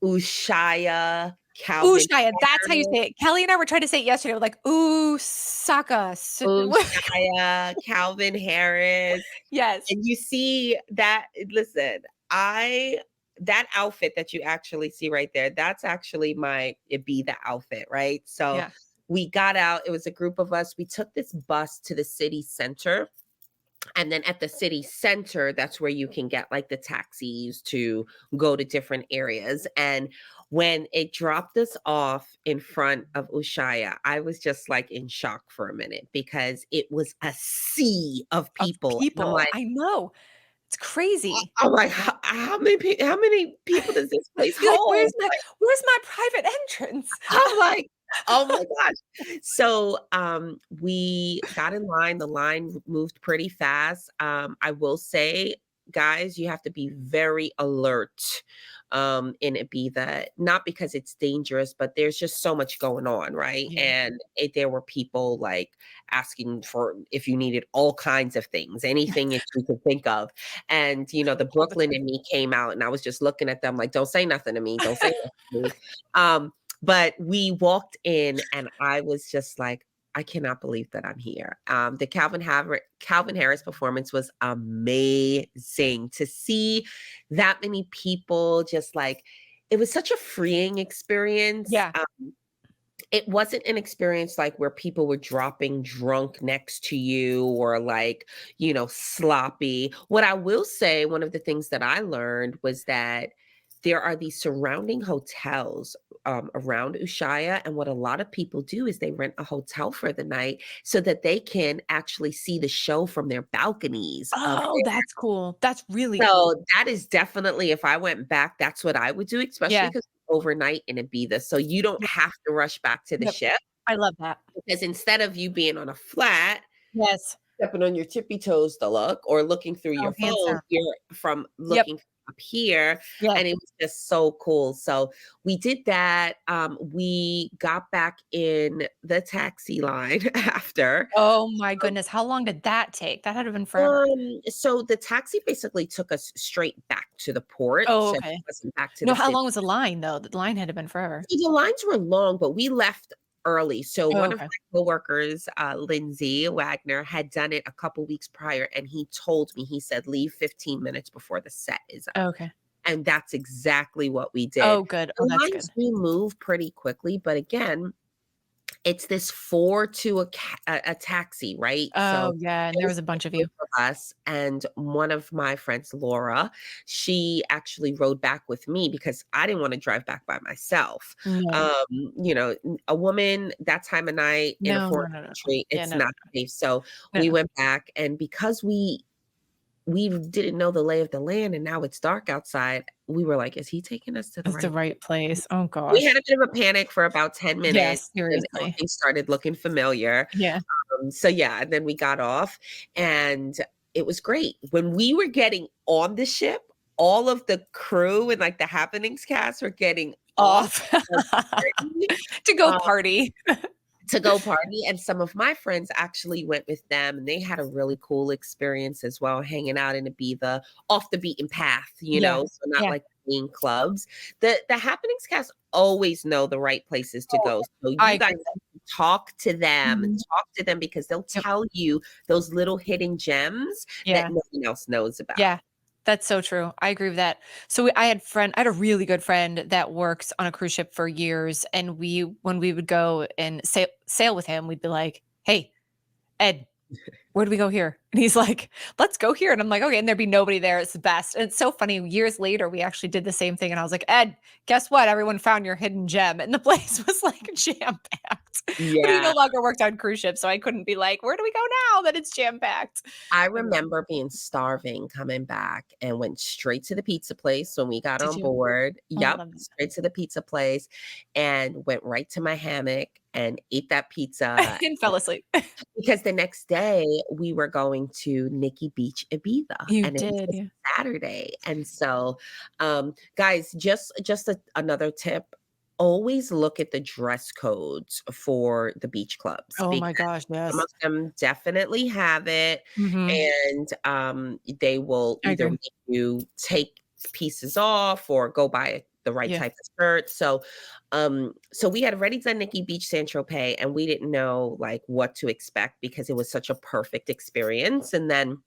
Ushuaia, Calvin Shia, that's how you Harris. say it. Kelly and I were trying to say it yesterday. We're like, ooh, Saka. Ushuaia, Calvin Harris. Yes. And you see that, listen, I that outfit that you actually see right there, that's actually my Ibiza outfit, right? So Yeah. we got out, it was a group of us. We took this bus to the city center. And then at the city center, that's where you can get like the taxis to go to different areas. And when it dropped us off in front of Ushuaia, I was just like in shock for a minute because it was a sea of Of people. And people. I know. It's crazy. I'm like, how many people does this place You're like, hold? where's my private entrance? I'm like, oh my gosh. So we got in line. The line moved pretty fast. I will say, guys, you have to be very alert in Ibiza, not because it's dangerous, but there's just so much going on, right? Yeah. And there were people like asking for if you needed all kinds of things, anything that you could think of. And the All the Brooklyn time. in me came out, and I was just looking at them like, don't say nothing to me, don't say nothing to me. But we walked in and I was just like, I cannot believe that I'm here. The Calvin Harris performance was amazing to see that many people just like, it was such a freeing experience. Yeah. It wasn't an experience like where people were dropping drunk next to you or like, sloppy. What I will say, one of the things that I learned was that there are these surrounding hotels around Ushuaia. And what a lot of people do is they rent a hotel for the night so that they can actually see the show from their balconies of Oh, that's cool. That's really cool. so that is definitely, if I went back, that's what I would do, especially Yeah. because overnight in Ibiza. So you don't Yep. have to rush back to the Yep. ship I love that. because instead of you being on a flat, Yes. stepping on your tippy toes to look or looking through Oh, your hands phone, down. you're from Yep. looking up here, Yeah. and it was just so cool. So we did that. We got back in the taxi line after. Oh my goodness. How long did that take? That had to have been forever. So the taxi basically took us straight back to the port. Oh, So it okay. wasn't back to No, the how city. long was the line though? The line had to have been forever. So the lines were long, but we left early. So Oh, one of okay. my coworkers, Lindsay Wagner, had done it a couple weeks prior, and he told me, he said, leave 15 minutes before the set is up. Okay. And that's exactly what we did. Oh, good. Oh, The that's lines good. do move pretty quickly, but again, it's this 4 to a taxi, right? So Oh, yeah, and it there was was a a bunch of group you. of us, and one of my friends, Laura, she actually rode back with me because I didn't wanna drive back by myself. No. Um, a woman that time of night in a No, no, foreign no, no, no. country, Yeah, it's no, no, not safe. So no, we no. went back, and because we didn't know the lay of the land and now it's dark outside, we were like, "Is he taking us to the It's the right right place?" place. Oh We had gosh. a bit of a panic for about 10 minutes, Yes, and seriously. everything started looking familiar. Yeah. So yeah, and then we got off, and it was great. When we were getting on the ship, all of the crew and, like, the happenings cast were getting off Off. the party, To go um, party. to go party, and some of my friends actually went with them, and they had a really cool experience as well, hanging out in Ibiza, off the beaten path, Yeah. so not Yeah. like main clubs. The happenings cast always know the right places to Oh, go, so I you guys agree. Mhm. talk to them because they'll Yep. tell you those little hidden gems that Yeah. no one else knows about. Yeah. That's so true. I agree with that. So I had a really good friend that works on a cruise ship for years, and when we would go and sail with him, we'd be like, "Hey, Ed, where do we go here?" And he's like, "Let's go here." And I'm like, "Okay." And there'd be nobody there. It's the best. And it's so funny. Years later, we actually did the same thing. And I was like, "Ed, guess what? Everyone found your hidden gem." And the place was like jam packed. But he no Yeah. longer worked on cruise ships, so I couldn't be like, "Where do we go now that it's jam-packed?" I But yeah. remember being starving coming back and went straight to the pizza place when we got Did on you? board. Oh, I Yep, love that. straight to the pizza place and went right to my hammock and ate that pizza And fell asleep. because the next day we were going to Nikki Beach, Ibiza, You and it was did, a yeah. Saturday. And so, guys, another tip. Always look at the dress codes for the beach clubs Oh because my gosh, some of yes. them definitely have it, Mhm. and, they will I either agree. make you take pieces off or go buy the right Yeah. type of shirt. So we had already done Nikki Beach San Tropez, and we didn't know, like, what to expect because it was such a perfect experience, and then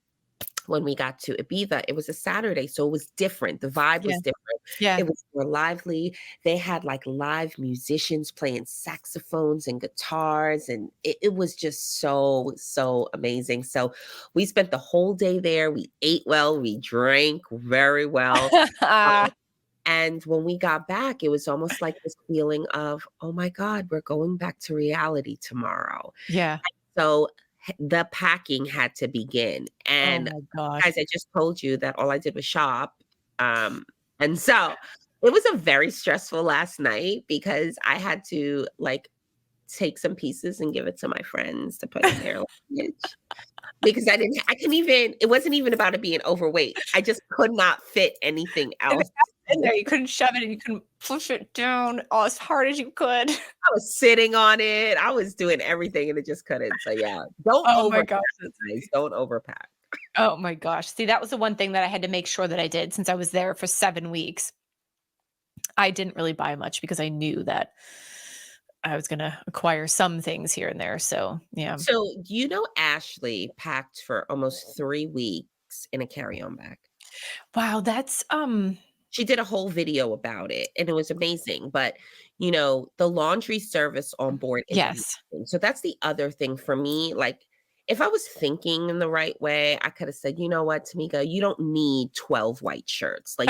when we got to Ibiza, it was a Saturday, so it was different. The vibe Yeah. was different. Yeah. It was more lively. They had like live musicians playing saxophones and guitars, and it was just so, so amazing. So we spent the whole day there. We ate well, we drank very well. Um, and when we got back, it was almost like this feeling of, oh my God, we're going back to reality tomorrow. Yeah. So the packing had to begin. Oh And my gosh. guys, I just told you that all I did was shop. And so it was a very stressful last night because I had to like take some pieces and give it to my friends to put in their luggage because I couldn't even, it wasn't even about it being overweight. I just could not fit anything If it else. got in there, you couldn't shove it and you couldn't push it down as hard as you could. I was sitting on it. I was doing everything and it just couldn't. So yeah, don't Oh my overpack, gosh, that's guys. Don't overpack. oh my gosh. See, that was the one thing that I had to make sure that I did since I was there for 7 weeks. I didn't really buy much because I knew that I was gonna acquire some things here and there, so, yeah. So, you know, Ashley packed for almost 3 weeks in a carry-on bag. Wow, She did a whole video about it, and it was amazing, but, you know, the laundry service on board is yes. amazing. So that's the other thing for me, like, if I was thinking in the right way, I coulda said, "You know what, Tamika? You don't need 12 white shirts. Like,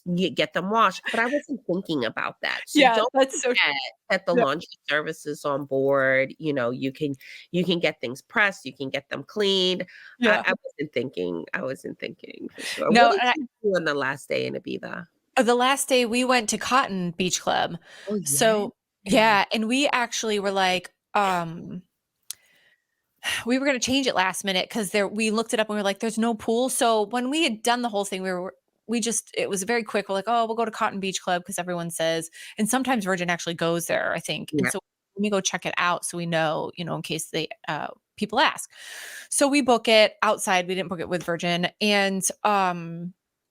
you get them washed," but I wasn't thinking about that. So Yeah, don't that's so forget that the no, laundry service is on board, you know, you can get things pressed, you can get them cleaned. yeah. I wasn't thinking for sure. What No, did and you do on the last day in Ibiza? the last day we went to Cotton Beach Club. Oh, yeah? So yeah, and we actually were like, we were gonna change it last minute because there we looked it up and we were like, "There's no pool." So when we had done the whole thing, we just it was very quick. We're like, "Oh, we'll go to Cotton Beach Club because everyone says," and sometimes Virgin actually goes there, I think. And Yeah. so let me go check it out so we know, in case they people ask. So we book it outside. We didn't book it with Virgin, and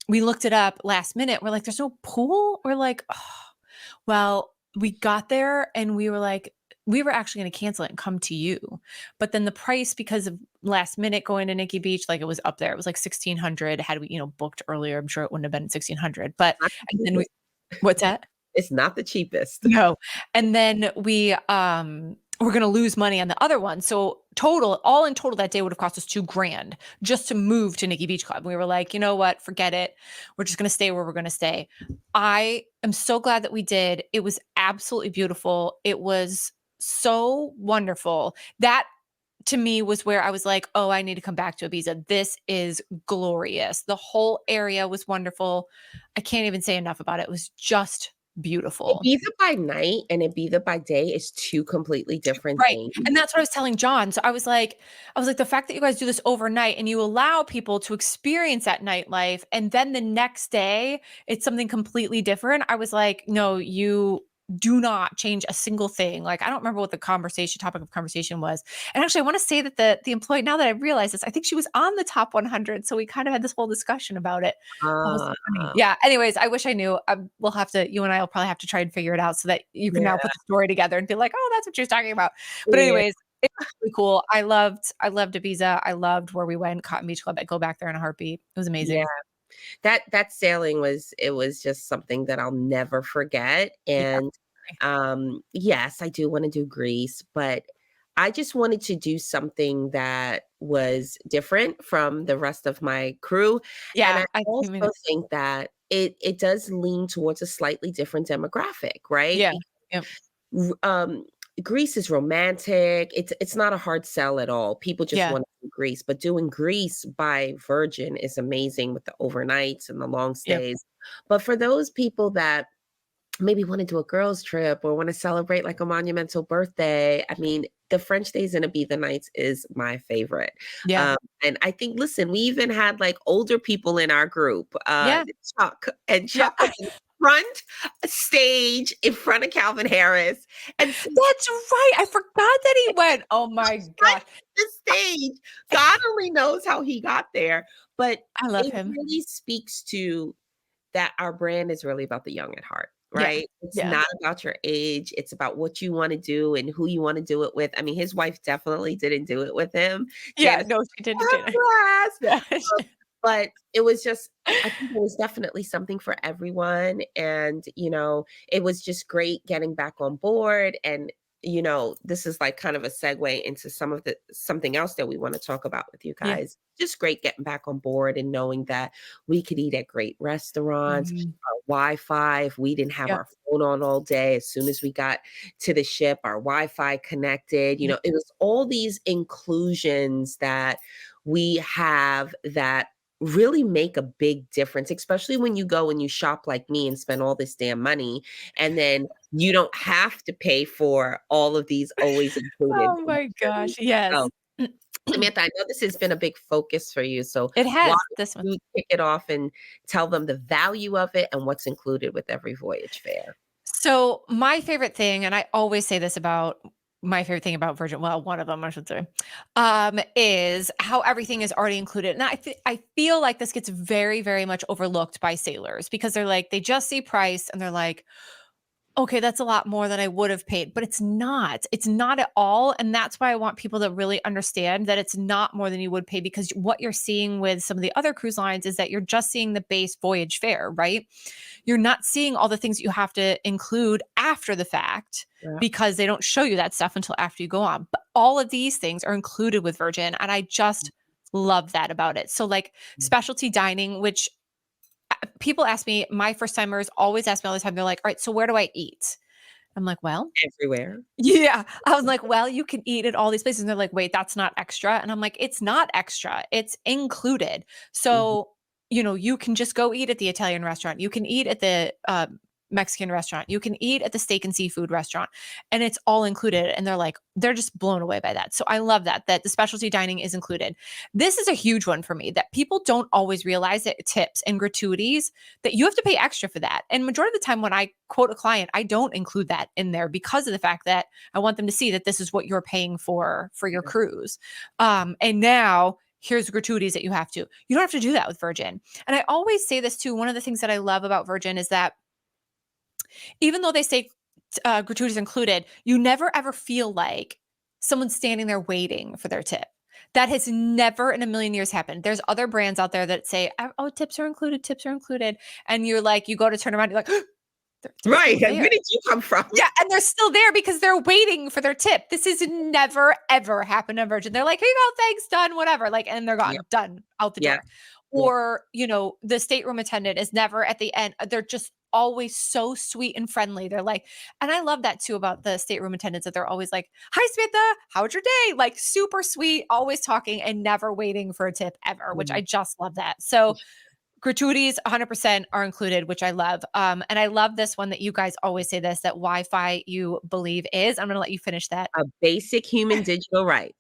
we looked it up last minute. We're like, "There's no pool." We're like, oh. Well, we got there and we were like, we were actually going to cancel it and come to you. But then the price, because of last minute going to Nikki Beach, like it was up there. It was like 1,600. Had we, booked earlier, I'm sure it wouldn't have been 1,600. But Not and the then we, cheapest. what's that? It's not the cheapest. No. And then we're gonna lose money on the other one. So all in total that day would have cost us 2 grand just to move to Nikki Beach Club. We were like, you know what? Forget it. We're just gonna stay where we're gonna stay. I am so glad that we did. It was absolutely beautiful. It was so wonderful. That to me was where I was like, oh, I need to come back to Ibiza. This is glorious. The whole area was wonderful. I can't even say enough about it. It was just beautiful. Ibiza by night and Ibiza by day is 2 completely different Right, things. and that's what I was telling John. So I was like, "The fact that you guys do this overnight and you allow people to experience that nightlife, and then the next day, it's something completely different." I was like, "No, you do not change a single thing." Like, I don't remember what the topic of conversation was. And actually, I wanna say that the employee now that I realize this, I think she was on the top 100, so we kind of had this whole discussion about it. That was Uh, so funny. Yeah, anyways, I wish I knew. You and I will probably have to try and figure it out so that you can yeah, now put the story together and be like, "Oh, that's what she was talking about." But yeah, anyways, it's really cool. I loved Ibiza. I loved where we went, Cotton Beach Club. I'd go back there in a heartbeat. It was yeah. amazing. That sailing was just something that I'll never forget, Yeah. and, yes, I do wanna do Greece, but I just wanted to do something that was different from the rest of my crew, and Yeah, I I also mean, think that it does lean towards a slightly different demographic, right? yeah. Yep. um, Greece is romantic. It's not a hard sell at all. People just Yeah. want to do Greece, but doing Greece by Virgin is amazing with the overnights and the long Yeah. stays. But for those people that maybe want to do a girls trip or want to celebrate like a monumental birthday, I mean, the French Days in Ibiza Nights is my favorite. Yeah. And I think, listen, we even had like older people in our group, Yeah. Chuck, and Yeah. Chuck was in front stage in front of Calvin Harris. And so That's right. I forgot that he went. Oh my front gosh. the stage. God only knows how he got there, but I love it him. really speaks to that our brand is really about the young at heart, Yeah. right? It's Yeah. not about your age, it's about what you wanna do and who you wanna do it with. I mean, his wife definitely didn't do it with him. Yeah. Janice No, she didn't had get it. class, Yeah. but it was just I think it was definitely something for everyone, and, it was just great getting back on board, and, this is, like, kind of a segue into something else that we wanna talk about with you Yeah. guys. Just great getting back on board and knowing that we could eat at great restaurants, Mhm. our Wi-Fi, if we didn't have Yep. our phone on all day, as soon as we got to the ship, our Wi-Fi connected, Yep. it was all these inclusions that we have that really make a big difference, especially when you go and you shop like me and spend all this damn money, and then you don't have to pay for all of these always included Oh my luxuries. gosh. Yes. So, Samantha, I know this has been a big focus for you, so It why has this one. don't you kick it off and tell them the value of it and what's included with every voyage fare? So my favorite thing, and I always say this about my favorite thing about Virgin, well, one of them, I should say, is how everything is already included. And I feel like this gets very, very much overlooked by sailors because they're like, they just see price and they're like, okay, that's a lot more than I would have paid, but it's not. It's not at all, and that's why I want people to really understand that it's not more than you would pay because what you're seeing with some of the other cruise lines is that you're just seeing the base voyage fare, right? You're not seeing all the things you have to include after the fact Yeah. because they don't show you that stuff until after you go on. But all of these things are included with Virgin, and I just love that about it. So like specialty dining, which people ask me, my first timers always ask me all the time, they're like, all right, so where do I eat? I'm like, well, Everywhere. yeah. I was like, well, you can eat at all these places. And they're like, wait, that's not extra. And I'm like, it's not extra, it's included. Mhm. So, you can just go eat at the Italian restaurant. You can eat at the Mexican restaurant. You can eat at the steak and seafood restaurant, and it's all included. And they're just blown away by that. So I love that the specialty dining is included. This is a huge one for me that people don't always realize that tips and gratuities that you have to pay extra for that. And majority of the time when I quote a client, I don't include that in there because of the fact that I want them to see that this is what you're paying for your Yeah. cruise. And now here's gratuities that you have to. You don't have to do that with Virgin. And I always say this too. One of the things that I love about Virgin is that even though they say gratuities included, you never ever feel like someone's standing there waiting for their tip. That has never in a million years happened. There's other brands out there that say, oh, tips are included, tips are included. And you're like, you go to turn around, you're like, they're Right, still and where there. did you come from? Yeah, and they're still there because they're waiting for their tip. This has never ever happened on Virgin. They're like, "Here you go, thanks, done, whatever." Like, and they're gone, Yep, done, out the yep, door. yep. Or, the stateroom attendant is never at the end. They're just always so sweet and friendly. They're like, and I love that too about the stateroom attendants that they're always like, "Hi, Samantha, how's your day?" Like super sweet, always talking and never waiting for a tip ever, which I Mhm. just love that. So gratuities 100% are included, which I love. And I love this one that you guys always say this, that Wi-Fi you believe is. I'm going to let you finish that. A basic human digital right.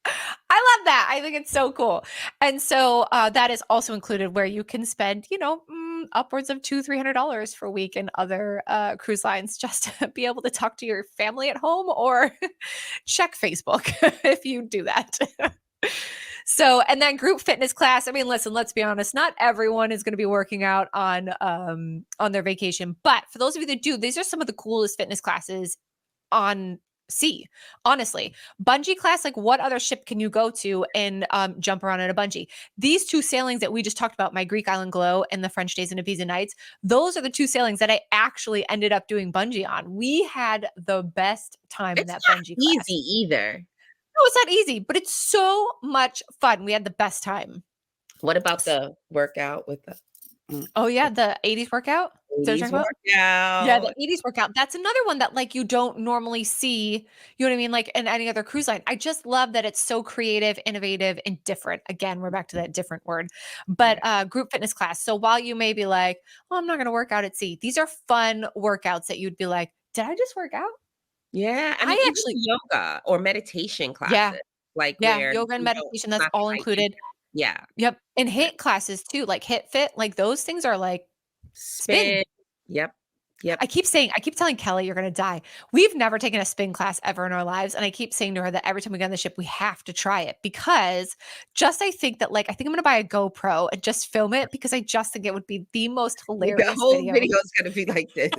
I love that. I think it's so cool. And so that is also included where you can spend, upwards of $200-300 for a week in other cruise lines just to be able to talk to your family at home or check Facebook if you do that. So, and then group fitness class. I mean, listen, let's be honest. Not everyone is going to be working out on their vacation, but for those of you that do, these are some of the coolest fitness classes on sea. Honestly, bungee class. Like, what other ship can you go to and jump around in a bungee? These two sailings that we just talked about, my Greek Island Glow and the French Days in Ibiza Nights. Those are the two sailings that I actually ended up doing bungee on. We had the best time in It's that not bungee easy class. either. No, it's not easy, but it's so much fun. We had the best time. What about S- the workout with the Mm, Oh yeah, the 80s workout? Is that what you're 80s talking about? Yeah, the workout. 80s workout. That's another one that, like, you don't normally see, you know what I mean, like, in any other cruise line. I just love that it's so creative, innovative, and different. Again, we're back to that different word. But, Yeah. group fitness class. So while you may be like, "Oh, I'm not gonna work out at sea," these are fun workouts that you'd be like, "Did I just work out?" Yeah, I mean, I even actually yoga or meditation Yeah, classes, like, yeah, where yoga and you don't meditation, it's that's not all the height you included. get. Yeah, Yep, and yeah. HIIT classes too, like HIIT Fit, like, those things are like spin. Spin. Yep, yep. I keep telling Kelly, "You're gonna die." We've never taken a spin class ever in our lives, and I keep saying to her that every time we get on the ship, we have to try it because just I think that, like, I think I'm gonna buy a GoPro and just film it because I just think it would be the most The hilarious whole video. video is gonna be like this.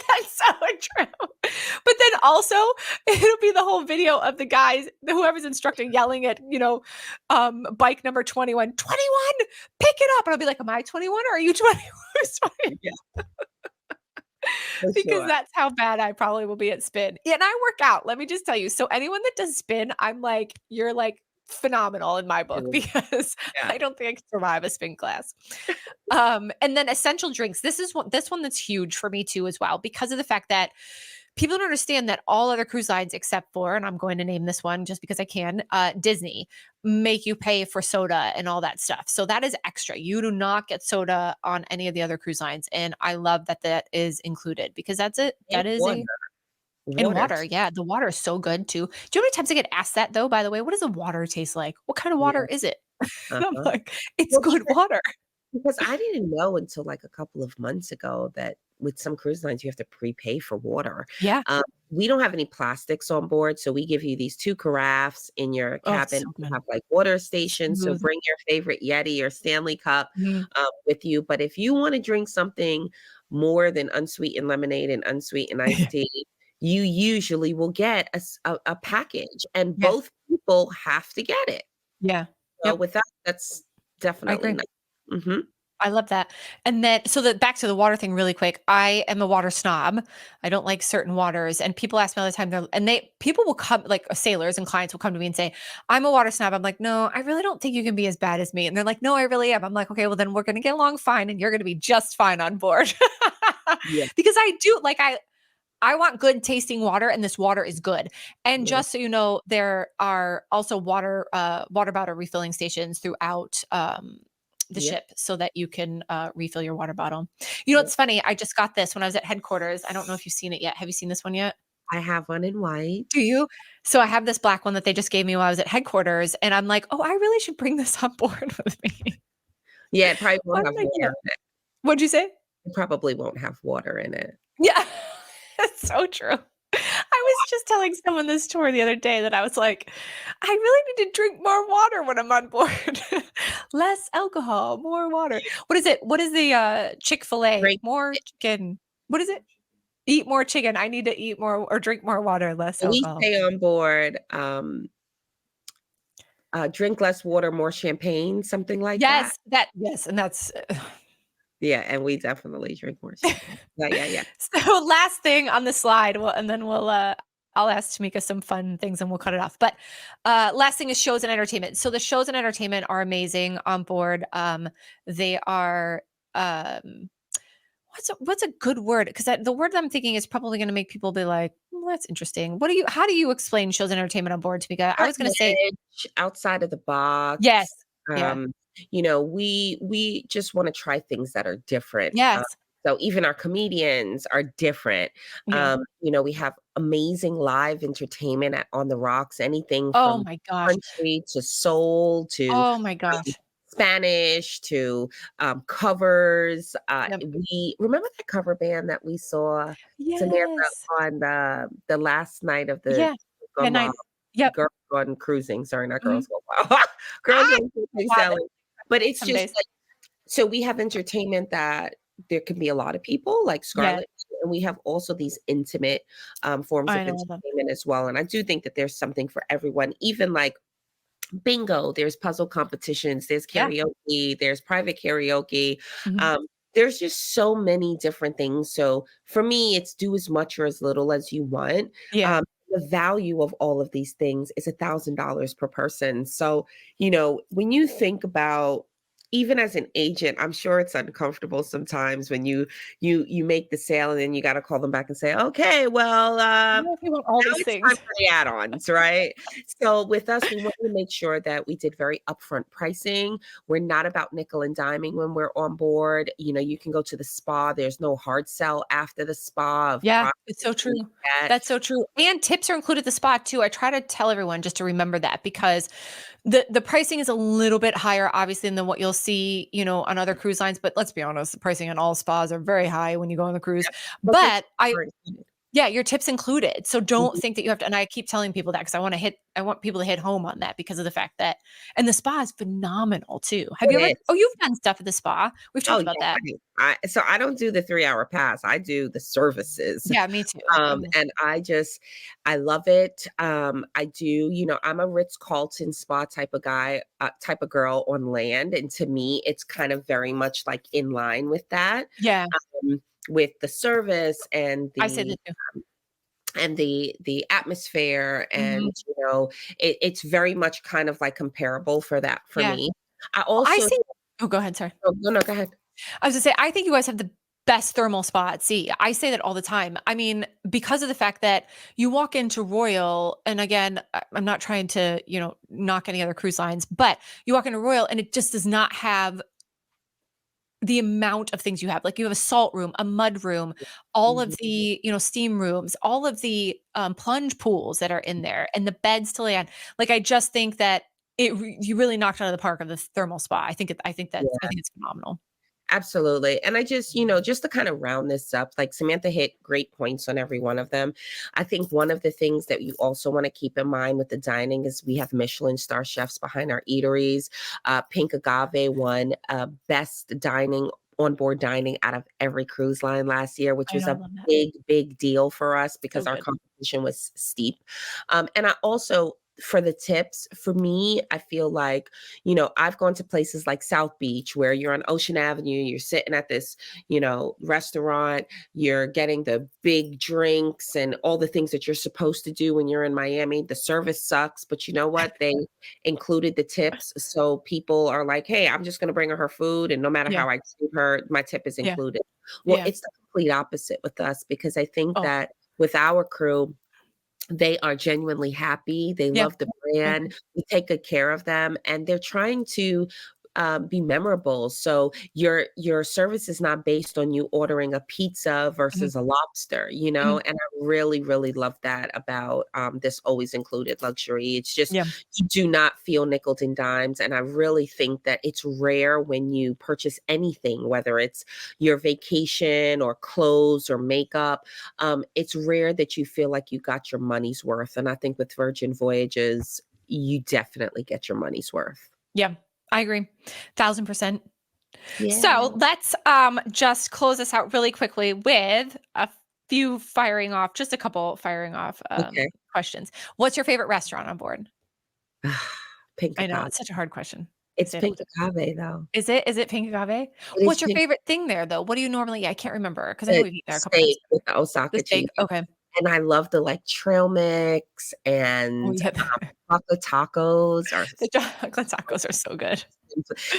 That's so true. But then also, it'll be the whole video of the guys, whoever's instructing yelling at, bike number 21, 21, pick it up. And I'll be like, am I 21 or are you 21? Yeah, for Because sure. that's how bad I probably will be at spin. Yeah, and I work out, let me just tell you. So anyone that does spin, I'm like, you're like phenomenal in my book because Yeah. I don't think I could survive a spin class. And then essential drinks. This one that's huge for me too as well because of the fact that people don't understand that all other cruise lines except for, and I'm going to name this one just because I can, Disney, make you pay for soda and all that stuff. So that is extra. You do not get soda on any of the other cruise lines, and I love that that is included because that's it. And That is water. a and Water water. too. Yeah, the water is so good too. Do you know how many times I get asked that though? By the way, what does the water taste like? What kind of water Yeah, is it? And I'm uh-huh. like, it's Well, good water. because I didn't know until, like, a couple of months ago that with some cruise lines, you have to prepay for water. Yeah. Um, we don't have any plastics on board, so we give you these 2 carafes in your Oh, it's cabin. so We good. have, like, water stations, so Smooth. bring your favorite Yeti or Stanley Cup, Mhm. with you, but if you wanna drink something more than unsweetened lemonade and unsweetened iced tea, you usually will get a package, and Yeah. both people have to get it. Yeah. So Yep. with that, that's I definitely agree. nice. Mhm. I love that. And then so the back to the water thing really quick. I am a water snob. I don't like certain waters. And people ask me all the time, people will come, like sailors and clients will come to me and say, I'm a water snob. I'm like, no, I really don't think you can be as bad as me. And they're like, no, I really am. I'm like, okay, well then we're gonna get along fine and you're gonna be just fine on board. Yeah, Because I do like I want good tasting water and this water is good. And yeah, just so you know, there are also water bottle refilling stations throughout the yep, ship so that you can refill your water bottle. You know yep. what's funny? I just got this when I was at headquarters. I don't know if you've seen it yet. Have you seen this one yet? I have one in white. Do you? So I have this black one that they just gave me while I was at headquarters and I'm like, "Oh, I really should bring this on board with me." Yeah, it probably Why won't have didn't I do water that? in it. What'd you say? It probably won't have water in it. Yeah. That's so true. I was just telling someone this tour the other day that I was like, "I really need to drink more water when I'm on board. Less alcohol, more water." What is it? What is the, Chick-fil-A? Drink More chicken. What is it? Eat more chicken. I need to eat more or drink more water, less we alcohol. say on board, drink less water, more champagne, something like that. Yes, and that's Yeah, and we definitely drink more champagne. Yeah, yeah, yeah. so last thing on the slide, and then I'll ask Tamika some fun things and we'll cut it off. But last thing is shows and entertainment. So the shows and entertainment are amazing on board. They are um, what's a good word? Because the word that I'm thinking is probably going to make people be like, well, "That's interesting." How do you explain shows and entertainment on board, Tamika? I was going Cutting to say edge, outside of the box. yes, yeah, Um, we just wanna try things that are different. yes, So even our comedians are different. yeah. We have amazing live entertainment on the rocks, anything Oh from my gosh. country to soul to, Oh my um, gosh. Spanish to, covers. Yep. We remember that cover band that we saw, Samantha, Yes. on the last night of the Yeah. Yeah. Gone Wild Yep. Girls Gone Cruising, sorry, not Mhm. Girls Gone Wild. Girls Ah, Gone Cruising wow, Sailing. But it's some just days. like so we have entertainment that there can be a lot of people, like Yes, Scarlett, and we have also these intimate, forms I of know them. entertainment as well, and I do think that there's something for everyone, even, like, bingo, there's puzzle competitions, there's Yeah. karaoke, there's private karaoke. Mhm. There's just so many different things. So for me, it's do as much or as little as you want. Yeah. The value of all of these things is $1,000 per person. So, when you think about even as an agent, I'm sure it's uncomfortable sometimes when you make the sale and then you got to call them back and say, okay, well, Yeah, we want all now these it's time things. for the add-ons, right? So with us, we want to make sure that we did very upfront pricing. We're not about nickel and diming when we're on board. You know, you can go to the spa. There's no hard sell after the spa of Yeah, products it's so you true. get. That's so true. And tips are included at the spot too. I try to tell everyone just to remember that because the pricing is a little bit higher, obviously, than what you'll see, on other cruise lines. But let's be honest, the pricing on all spas are very high when you go on the cruise. But your But tips I are included. Yeah, your tips included. So don't Mhm. think that you have to, and I keep telling people that because I want people to hit home on that because of the fact that, and the spa is phenomenal too. Have you ever, It oh, is. you've done stuff at the spa. We've Oh, talked about that. yeah. So I don't do the 3-hour pass. I do the services. Yeah, me too. Mhm. And I love it. I do, I'm a Ritz-Carlton spa type of guy, type of girl on land. And to me, it's kind of very much like in line with that, Yeah, with the service and I say that too. the atmosphere. Mhm. And, it's very much kind of like comparable for that for Yeah. me. I Well, I also, see. Oh, go ahead. Sorry. oh, no, go ahead. I was gonna say, I think you guys have the best thermal spa at sea. I say that all the time. I mean, because of the fact that you walk into Royal, and again, I'm not trying to, knock any other cruise lines, but you walk into Royal and it just does not have the amount of things you have. Like you have a salt room, a mud room, all of Mhm. the, steam rooms, all of the plunge pools that are in there, and the beds to lay on. Like I just think that you really knocked out of the park of the thermal spa. I think it's phenomenal. Absolutely. And I just, just to kind of round this up, like Samantha hit great points on every one of them. I think one of the things that you also want to keep in mind with the dining is we have Michelin star chefs behind our eateries. Pink Agave won best dining onboard dining out of every cruise line last year, which I was know, I a love that. big deal for us So because our good. competition was steep. And I also, for the tips, for me, I feel like, I've gone to places like South Beach where you're on Ocean Avenue, you're sitting at this, restaurant, you're getting the big drinks and all the things that you're supposed to do when you're in Miami. The service sucks, but you know what? They included the tips. So people are like, hey, I'm just going to bring her food. And no matter Yeah, how I treat her, my tip is yeah, included. Well, yeah. it's the complete opposite with us because I think Oh, that with our crew, they are genuinely happy. They yeah. love the I agree. brand. We take good care of them, and they're trying to be memorable. So your service is not based on you ordering a pizza Mhm, versus a lobster, mhm. and I really, really love that about this always included luxury. It's just Yeah, you do not feel nickel and dimes, and I really think that it's rare when you purchase anything, whether it's your vacation or clothes or makeup. It's rare that you feel like you got your money's worth. And I think with Virgin Voyages, you definitely get your money's worth. yeah. I agree. 1,000%. So Yeah. let's just close this out really quickly with just a couple firing off Okay. questions. What's your favorite restaurant on board? Pink I know agave. it's such a hard question. I It's say it all pink the agave, though. time. Is it pink agave? It is What's your pink favorite thing there though? What do you normally eat? I can't remember because I know the we've eaten there a couple times. steak with the The Osaka steak. cheese. Okay. And I love the like trail mix Oh and yeah. chocolate tacos are The chocolate tacos are so good.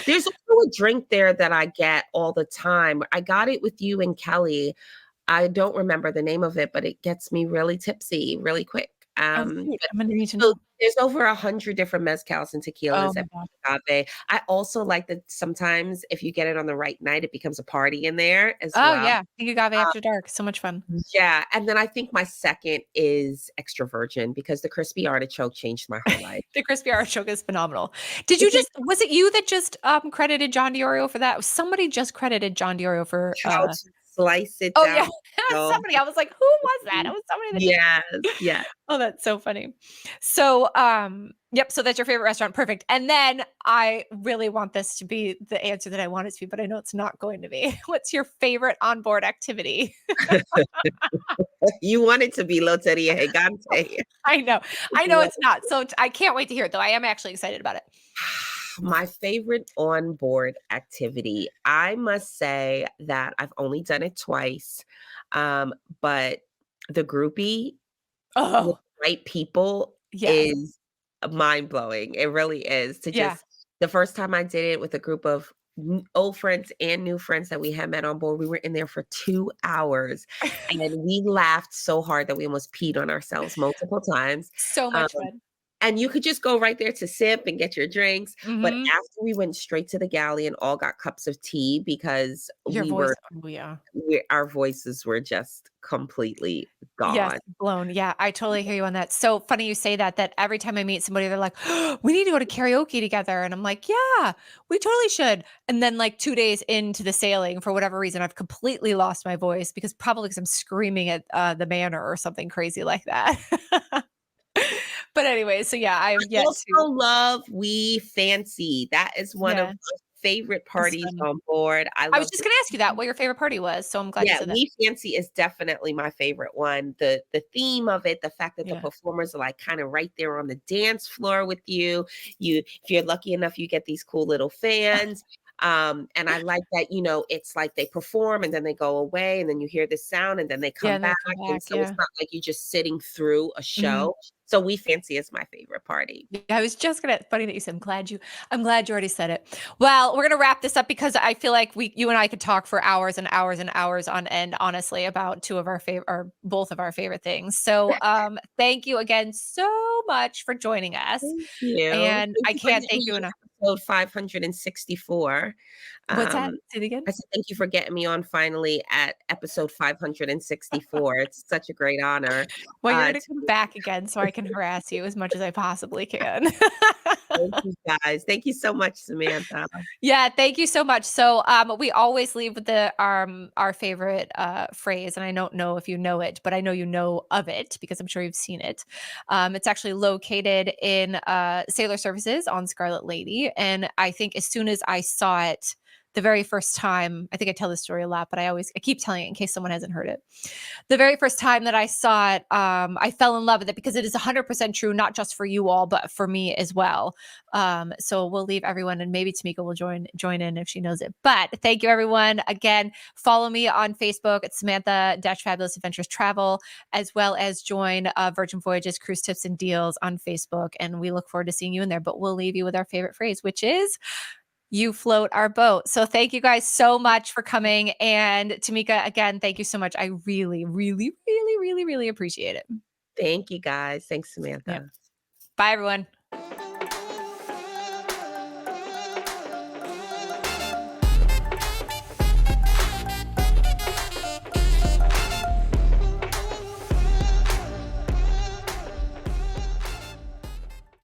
there's also a drink there that I get all the time. I got it with you and Kelly. I don't remember the name of it, but it gets me really tipsy really quick. Oh shoot, But I'm gonna need to so know. there's over 100 different mezcals and Oh tequilas my at gosh. Agave. I also like that sometimes if you get it on the right night, it becomes a party in there as Oh well. yeah. Pink agave Uh, after dark. So much fun. yeah, and then I think my second is extra virgin because the crispy artichoke changed my whole life. The crispy artichoke is phenomenal. Did you It's like just was it you that just, credited John DiOrio for that? Somebody just credited John DiOrio for, how to slice it oh, down yeah, the middle. somebody, I was like, "Who was that?" It was somebody that just Yes, yes. oh, that's so funny. So, yep, so that's your favorite restaurant, perfect, and then I really want this to be the answer that I want it to be, but I know it's not going to be. What's your favorite onboard activity? You want it to be Loteria Gigante. I know. I know it's not, so I can't wait to hear it, though. I am actually excited about it. My favorite onboard activity, I must say that I've only done it twice, but the groupie with Oh, the right people yes. is mind blowing. It really is. To Yeah. just the first time I did it with a group of old friends and new friends that we had met on board. We were in there for 2 hours, and we laughed so hard that we almost peed on ourselves multiple times. So Um, much fun. and you could just go right there to sip and get your drinks, but Mhm. after we went straight to the galley and all got cups of tea because Your we voice, were oh, yeah. our voices were just completely Yes, gone. blown. Yeah, I totally hear you on that. So funny you say that, that every time I meet somebody, they're like, "We need to go to karaoke together." And I'm like, "Yeah, we totally should." And then like 2 days into the sailing, for whatever reason, I've completely lost my voice because probably because 'cause I'm screaming at, the manor or something crazy like that. But anyway, so yeah, I've I yet to. also love We Fancy. That is one of Yeah, my favorite it's parties fun. on board. I I was love just the gonna ask you that, what your favorite party was, so I'm glad you Yeah, said that. We Fancy is definitely my favorite one. The theme of it, the fact that the Yeah. performers are, like, kinda right there on the dance floor with you. If you're lucky enough, you get these cool little fans. And I like that, it's like they perform and then they go away, and then you hear the sound, and then they Yeah, come and they back, come and back, so it's yeah. not like you're just sitting through a Mhm. show. So We Fancy is my favorite party. Yeah, I was just gonna, funny that you said, I'm glad you already said it. Well, we're gonna wrap this up because I feel like you and I could talk for hours and hours and hours on end, honestly, about two of our favorite, or both of our favorite things. So, thank you again so much for joining us, Thank you. and Thank I you for can't getting thank me you on enough. episode 564. What's that? Um, Say it again? I said thank you for getting me on finally at episode 564. It's such a great honor, Well, you're gonna to come back again so I can harass you as much as I possibly can. thank you guys. Thank you so much, Samantha. Yeah, thank you so much. So, we always leave with the our favorite phrase, and I don't know if you know it, but I know you know of it because I'm sure you've seen it. It's actually located in Sailor Services on Scarlet Lady, and I think as soon as I saw it the very first time, I think I tell this story a lot, but I keep telling it in case someone hasn't heard it. The very first time that I saw it, I fell in love with it because it is 100% true, not just for you all, but for me as well. So we'll leave everyone, and maybe Tamika will join in if she knows it. But thank you, everyone. Again, follow me on Facebook at Samantha Fabulous Adventures Travel, as well as join Virgin Voyages Cruise Tips and Deals on Facebook. And we look forward to seeing you in there. But we'll leave you with our favorite phrase, which is "You float our boat." So thank you guys so much for coming. And Tamika, again, thank you so much. I really, really, really, really, really appreciate it. Thank you guys. Thanks, Yeah. Samantha. Bye, everyone.